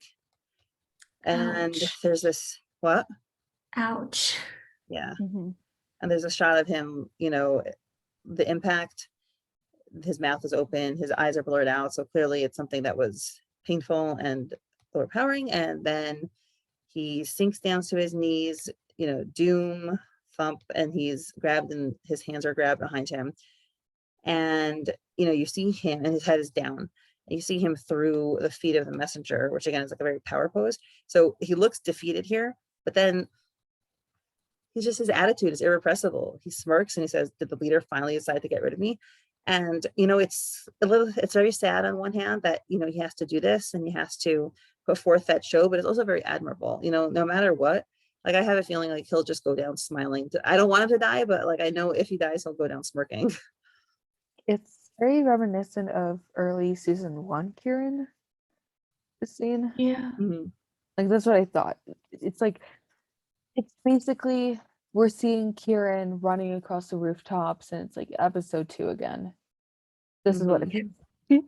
And Ouch. there's this, what? Ouch. Yeah. And there's a shot of him, the impact, his mouth is open, his eyes are blurred out. So clearly it's something that was painful and overpowering. And then he sinks down to his knees, doom, thump, and he's grabbed, and his hands are grabbed behind him. And, you see him, and his head is down. And you see him through the feet of the messenger, which again is like a very power pose. So he looks defeated here, but then his attitude is irrepressible. He smirks and he says, did the leader finally decide to get rid of me? And, it's very sad on one hand that, he has to do this and he has to put forth that show, but it's also very admirable, no matter what. Like, I have a feeling like he'll just go down smiling. I don't want him to die, but like, I know if he dies, he'll go down smirking. It's very reminiscent of early season 1 Kieran. The scene. Yeah. Mhm. Like that's what I thought. It's like it's basically we're seeing Kieran running across the rooftops, and it's like episode 2 again. This is what it is.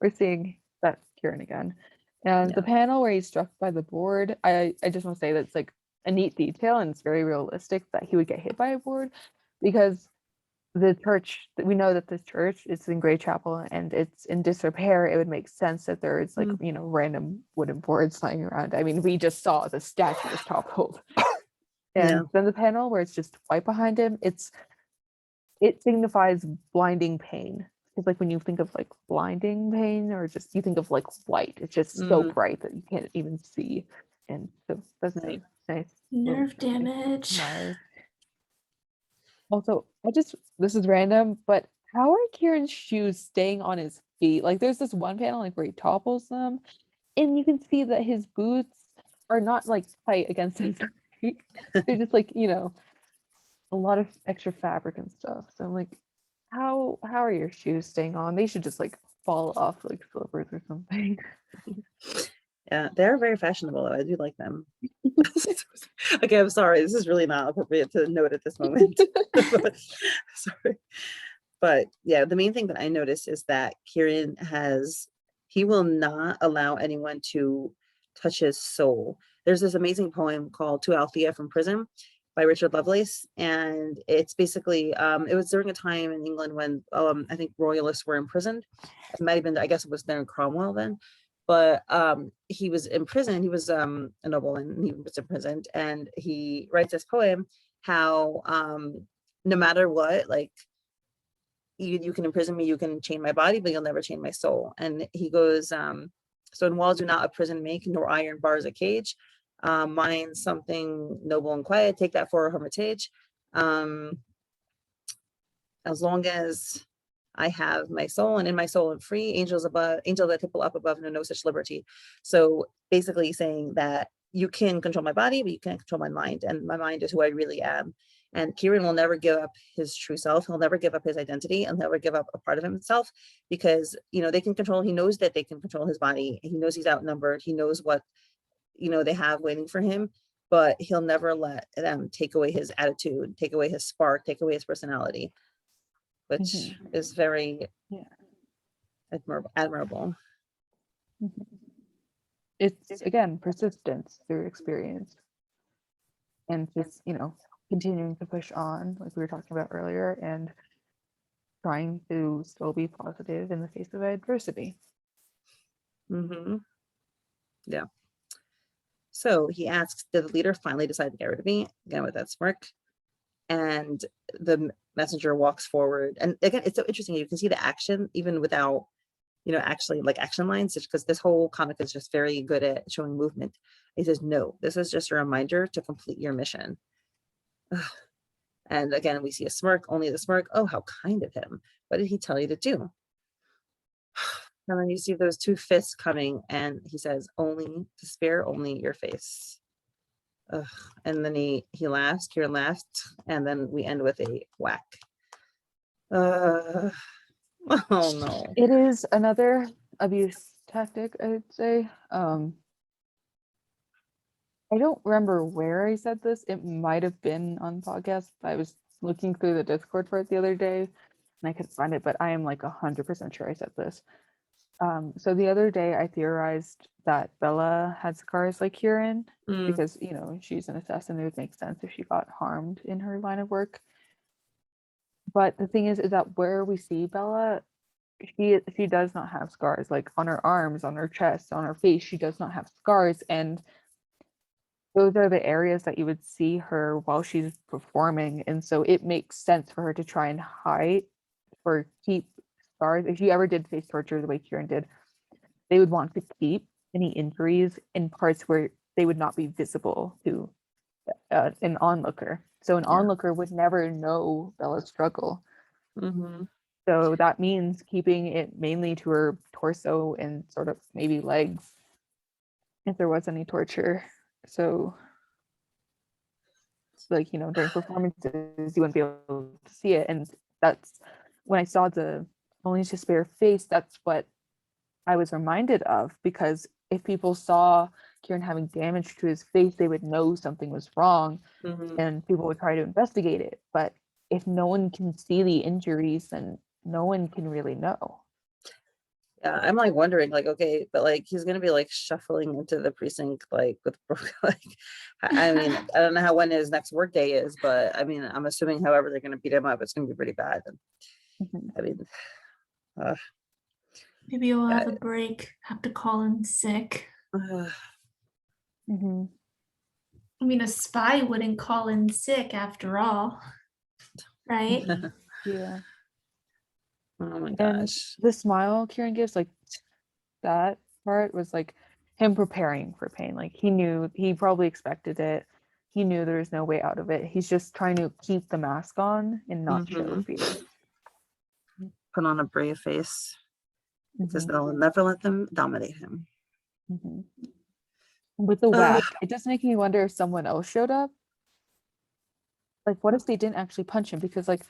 We're seeing that Kieran again. And the Yeah. panel where he's struck by the board, I just want to say that's like a neat detail, and it's very realistic that he would get hit by a board, because the church, we know that this church is in Greychapel and it's in disrepair. It would make sense that there's like, Mm. random wooden boards lying around. I mean, we just saw the statue was toppled. And Yeah. then the panel where it's just white behind him, it signifies blinding pain. Because like when you think of like blinding pain, or just you think of like white, it's just so bright that you can't even see. And so that's Right. nice. Nerve damage. Nice. Also, this is random, but how are Kieran's shoes staying on his feet? Like there's this one panel like where he topples them, and you can see that his boots are not like tight against his feet. They're just like, a lot of extra fabric and stuff. So I'm like, how are your shoes staying on? They should just like fall off like slippers or something. Yeah, they're very fashionable though. I do like them. Okay, I'm sorry. This is really not appropriate to note at this moment. Sorry. But yeah, the main thing that I noticed is that Kieran he will not allow anyone to touch his soul. There's this amazing poem called To Althea from Prison by Richard Lovelace. And it's basically, it was during a time in England when I think royalists were imprisoned. It might have been, I guess it was there in Cromwell then. But he was in prison. He was a nobleman, and he was imprisoned. And he writes this poem how no matter what, like, you can imprison me, you can chain my body, but you'll never chain my soul. And he goes, stone walls do not a prison make, nor iron bars a cage. Mine something noble and quiet, take that for a hermitage. As long as I have my soul, and in my soul I'm free, angels that tipple up above know no such liberty. So basically saying that you can control my body, but you can't control my mind, and my mind is who I really am. And Kieran will never give up his true self. He'll never give up his identity. He'll never give up a part of himself, because they can control. He knows that they can control his body. He knows he's outnumbered. He knows what they have waiting for him, but he'll never let them take away his attitude, take away his spark, take away his personality, which is very admirable. It's again persistence through experience, and just continuing to push on, like we were talking about earlier, and trying to still be positive in the face of adversity. Yeah. So he asks, did the leader finally decide to get rid of me? Again with that smirk. And the messenger walks forward. And again, it's so interesting. You can see the action even without, actually like action lines, because this whole comic is just very good at showing movement. He says, no, this is just a reminder to complete your mission. And again, we see a smirk, only the smirk. Oh, how kind of him. What did he tell you to do? And then you see those two fists coming, and he says, only to spare only your face. And then he laughs, Kieran laughed, and then we end with a whack. Oh no. It is another abuse tactic, I'd say. I don't remember where I said this. It might have been on podcast. I was looking through the Discord for it the other day, and I couldn't find it, but I am like 100% sure I said this. So the other day I theorized that Bella had scars like Kieran, because she's an assassin. It would make sense if she got harmed in her line of work. But the thing is that where we see Bella, she does not have scars. Like on her arms, on her chest, on her face, she does not have scars. And those are the areas that you would see her while she's performing. And so it makes sense for her to try and hide or keep scars. If you ever did face torture the way Kieran did, they would want to keep any injuries in parts where they would not be visible to an onlooker. So an onlooker would never know Bella's struggle. So that means keeping it mainly to her torso and sort of maybe legs, if there was any torture. So like, during performances, you wouldn't be able to see it. And that's when I saw the only to spare face. That's what I was reminded of, because if people saw Kieran having damage to his face, they would know something was wrong, and people would try to investigate it. But if no one can see the injuries, then no one can really know. Yeah, I'm like wondering, like, okay, but like he's gonna be like shuffling into the precinct like with like, I mean, I don't know when his next work day is, but I mean, I'm assuming however they're gonna beat him up, it's gonna be pretty bad. I mean, Maybe we'll have a break, have to call in sick. I mean, a spy wouldn't call in sick after all, right? Yeah. oh my And gosh. the smile Kieran gives, like, that part was like him preparing for pain. Like, he probably expected it. He knew there was no way out of it. He's just trying to keep the mask on and not show fear. Put on a brave face, because they'll never let them dominate him. With the whack, it does make me wonder if someone else showed up. Like, what if they didn't actually punch him? Because, like,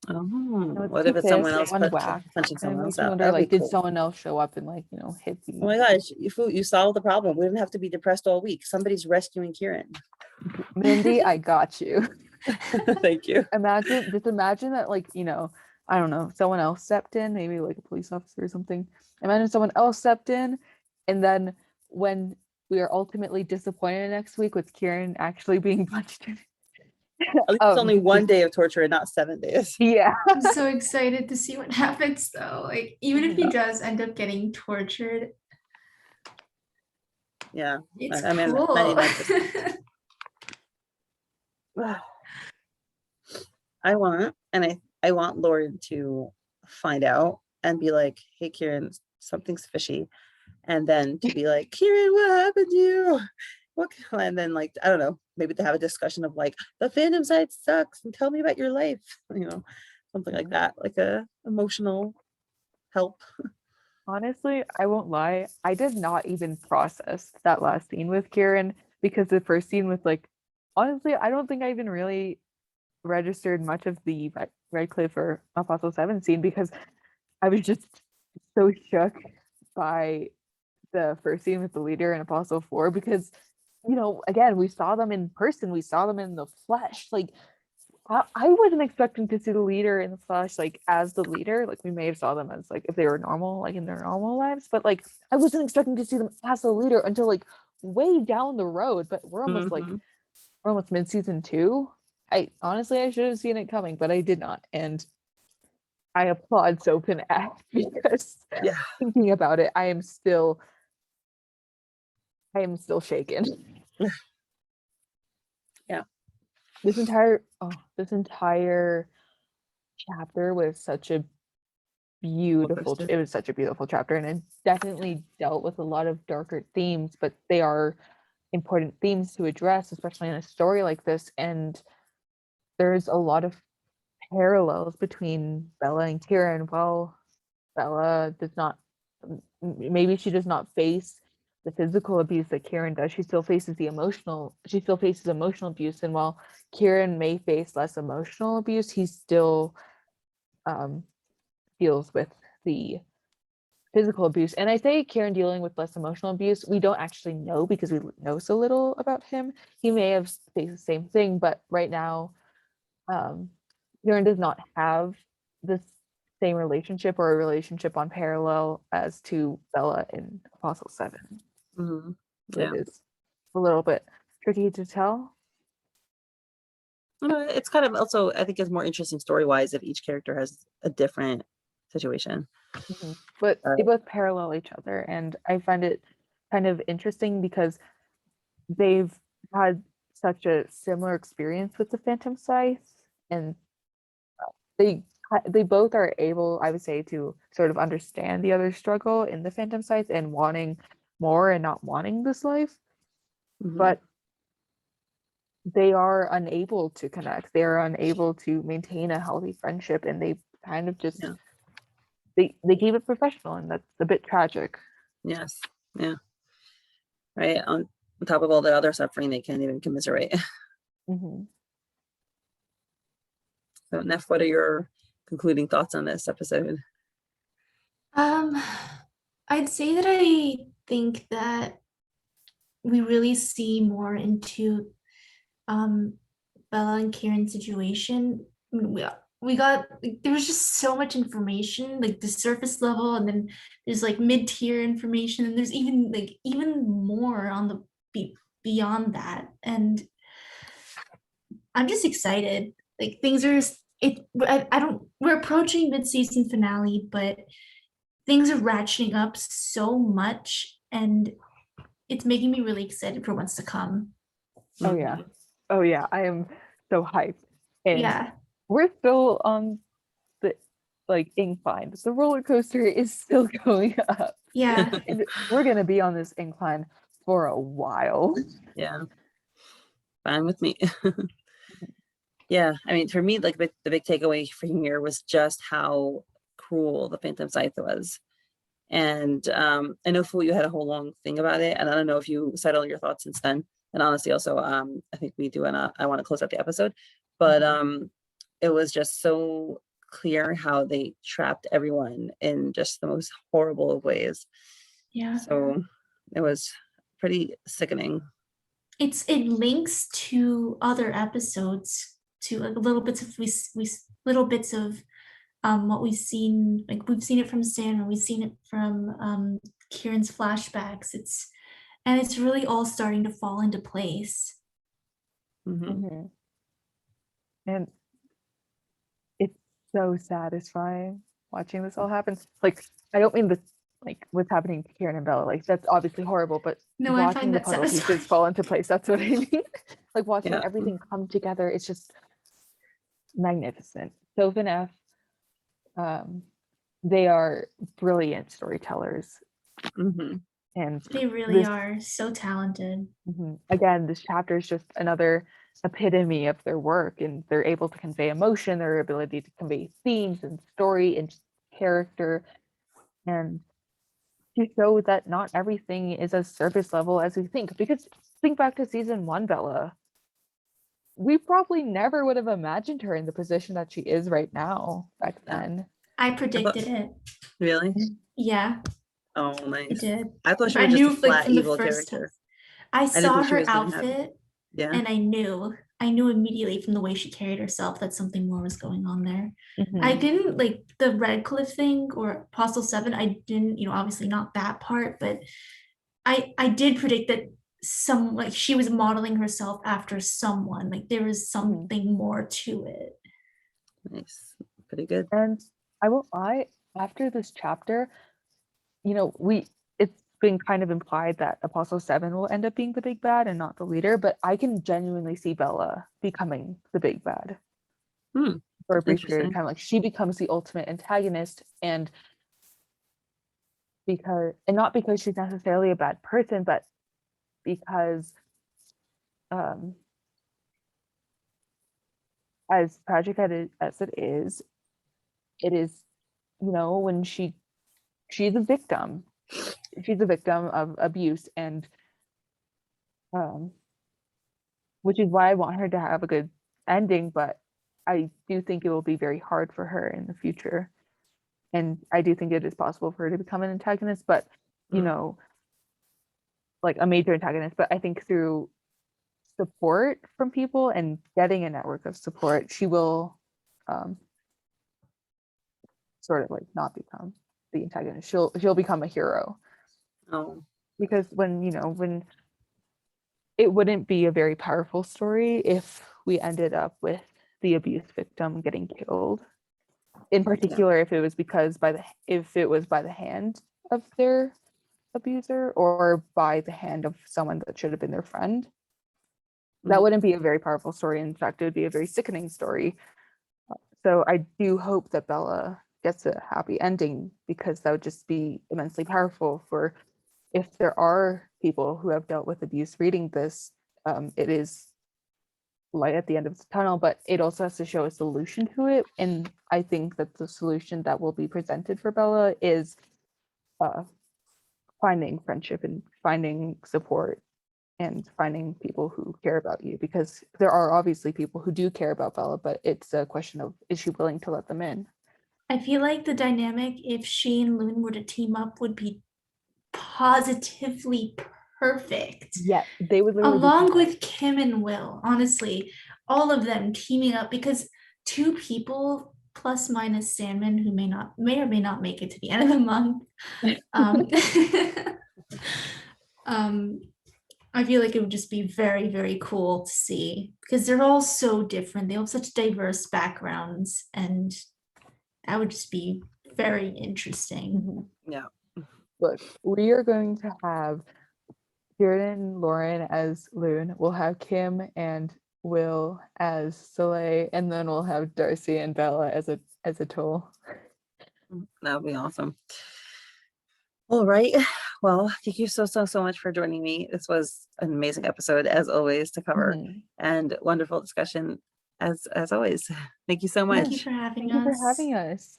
what if it's someone else punching someone else out? Wonder, like, did someone else show up and, like, hit the... Oh my gosh, you solved the problem. We didn't have to be depressed all week. Somebody's rescuing Kieran. Mindy, I got you. Thank you. Imagine that, like, I don't know, someone else stepped in, maybe like a police officer or something. Imagine someone else stepped in, and then when we are ultimately disappointed next week with Kieran actually being punched. At least it's only 1 day of torture and not 7 days. Yeah. I'm so excited to see what happens though. Like, even if he does end up getting tortured. Yeah. It's I mean, cool. 99%. I want Lauren to find out and be like, hey Kieran, something's fishy. And then to be like, Kieran, what happened to you? And then, like, I don't know, maybe to have a discussion of like, the Phantom Scythe sucks and tell me about your life, something like that, like a emotional help. Honestly, I won't lie, I did not even process that last scene with Kieran, because the first scene was like, honestly, I don't think I even really registered much of the Redcliffe or Apostle VII scene, because I was just so shook by the first scene with the leader and Apostle 4, because again, we saw them in person, we saw them in the flesh. Like, I wasn't expecting to see the leader in the flesh, like, as the leader. Like, we may have saw them as, like, if they were normal, like, in their normal lives, but like, I wasn't expecting to see them as the leader until like way down the road. But we're almost we're almost mid-season 2. I should have seen it coming, but I did not. And I applaud Soap and Act, because thinking about it, I am still shaken. Yeah. This entire chapter was such a beautiful chapter, and it definitely dealt with a lot of darker themes, but they are important themes to address, especially in a story like this. And there's a lot of parallels between Bella and Kieran. Well, Bella does not, maybe she does not face the physical abuse that Kieran does. She still faces emotional abuse. And while Kieran may face less emotional abuse, he still deals with the physical abuse. And I say Kieran dealing with less emotional abuse, we don't actually know, because we know so little about him. He may have faced the same thing, but right now, Kieran does not have this same relationship, or a relationship on parallel as to Bella in Apostle VII. So it is a little bit tricky to tell. It's kind of also, I think, is more interesting story-wise if each character has a different situation. But they both parallel each other, and I find it kind of interesting because they've had such a similar experience with the Phantom Scythe, and they both are able, I would say, to sort of understand the other's struggle in the Phantom Scythe and wanting more and not wanting this life. But they are unable to connect. They are unable to maintain a healthy friendship, and they kind of just they keep it professional, and that's a bit tragic. Yes. Yeah. Right. On top of all the other suffering, they can't even commiserate. So, Neff, what are your concluding thoughts on this episode? I'd say that I think that we really see more into Bella and Kieran's situation. I mean, we got like, there was just so much information, like the surface level, and then there's like mid-tier information, and there's even more on the beyond that. And I'm just excited. Like things are I don't we're approaching mid-season finale, but things are ratcheting up so much, and it's making me really excited for what's to come. Oh yeah. Oh yeah. I am so hyped. And Yeah. we're still on the incline. The roller coaster is still going up. Yeah. And we're gonna be on this incline for a while. Yeah. Fine with me. Yeah. I mean, for me, like the big takeaway from here was just how cruel the Phantom Scythe was. And I know Fwoot, you had a whole long thing about it, and I don't know if you said all your thoughts since then. And honestly, also, I think we do, and I want to close out the episode, but it was just so clear how they trapped everyone in just the most horrible of ways. Yeah. So it was pretty sickening. It links to other episodes, to like little bits of little bits of what we've seen. Like we've seen it from Stan, or we've seen it from Kieran's flashbacks. It's really all starting to fall into place. And it's so satisfying watching this all happen. Like, I don't mean this like what's happening to Kieran and Bella, like that's obviously horrible, but No, I watching find the that puzzle satisfying. pieces fall into place, that's what I mean. Like watching Yeah. everything come together, it's just magnificent. Soph and F, they are brilliant storytellers. And They really are so talented. Again, this chapter is just another epitome of their work, and they're able to convey emotion, their ability to convey themes and story and character, and to show that not everything is as surface level as we think. Because think back to season 1, Bella. We probably never would have imagined her in the position that she is right now back then. I predicted it. Really? Yeah. Oh, nice. I did. I thought she was just a flat evil character. I saw her outfit, and I knew immediately from the way she carried herself that something more was going on there. I didn't like the Redcliffe thing or Apostle VII. I didn't, obviously not that part, but I did predict that she was modeling herself after someone. Like there was something more to it. Nice. Pretty good. And after this chapter, it's been kind of implied that Apostle VII will end up being the big bad and not the leader, but I can genuinely see Bella becoming the big bad for a brief period of time. Like she becomes the ultimate antagonist, and not because she's necessarily a bad person, but because as tragic as it is, when she's a victim. She's a victim of abuse, and which is why I want her to have a good ending, but I do think it will be very hard for her in the future. And I do think it is possible for her to become an antagonist, but like a major antagonist. But I think through support from people and getting a network of support, she will sort of like not become the antagonist. She'll become a hero. Because when it wouldn't be a very powerful story if we ended up with the abuse victim getting killed. In particular, if it was by the hand of their abuser or by the hand of someone that should have been their friend. That wouldn't be a very powerful story. In fact, it would be a very sickening story. So I do hope that Bella gets a happy ending, because that would just be immensely powerful for if there are people who have dealt with abuse reading this. It is light at the end of the tunnel, but it also has to show a solution to it. And I think that the solution that will be presented for Bella is finding friendship and finding support and finding people who care about you, because there are obviously people who do care about Bella, but it's a question of, is she willing to let them in? I feel like the dynamic, if she and Loon were to team up, would be positively perfect. Yeah, they would literally Along with Kim and Will, honestly, all of them teaming up, because two people plus minus Sandman, who may or may not make it to the end of the month. um, I feel like it would just be very, very cool to see, because they're all so different. They have such diverse backgrounds, and that would just be very interesting. Yeah. Look, we are going to have Kieran and Lauren as Loon. We'll have Kim and Will as Soleil, and then we'll have Darcy and Bella as a tool. That would be awesome. All right. Well, thank you so much for joining me. This was an amazing episode, as always, to cover, and wonderful discussion, as always. Thank you so much. Thank you for having Thank us. you for having us.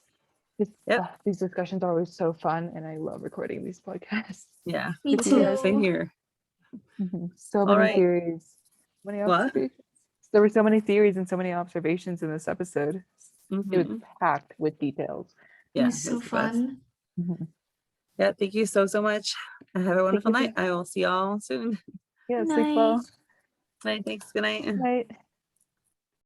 These discussions are always so fun, and I love recording these podcasts. Yeah, me too. Same here. So many theories. So many observations. There were so many theories and so many observations in this episode. It was packed with details. Yeah, it was so fun. Yeah, thank you so much. Have a wonderful night. I will see y'all soon. Yeah, sleep well. Night. Thanks. Good night. Night.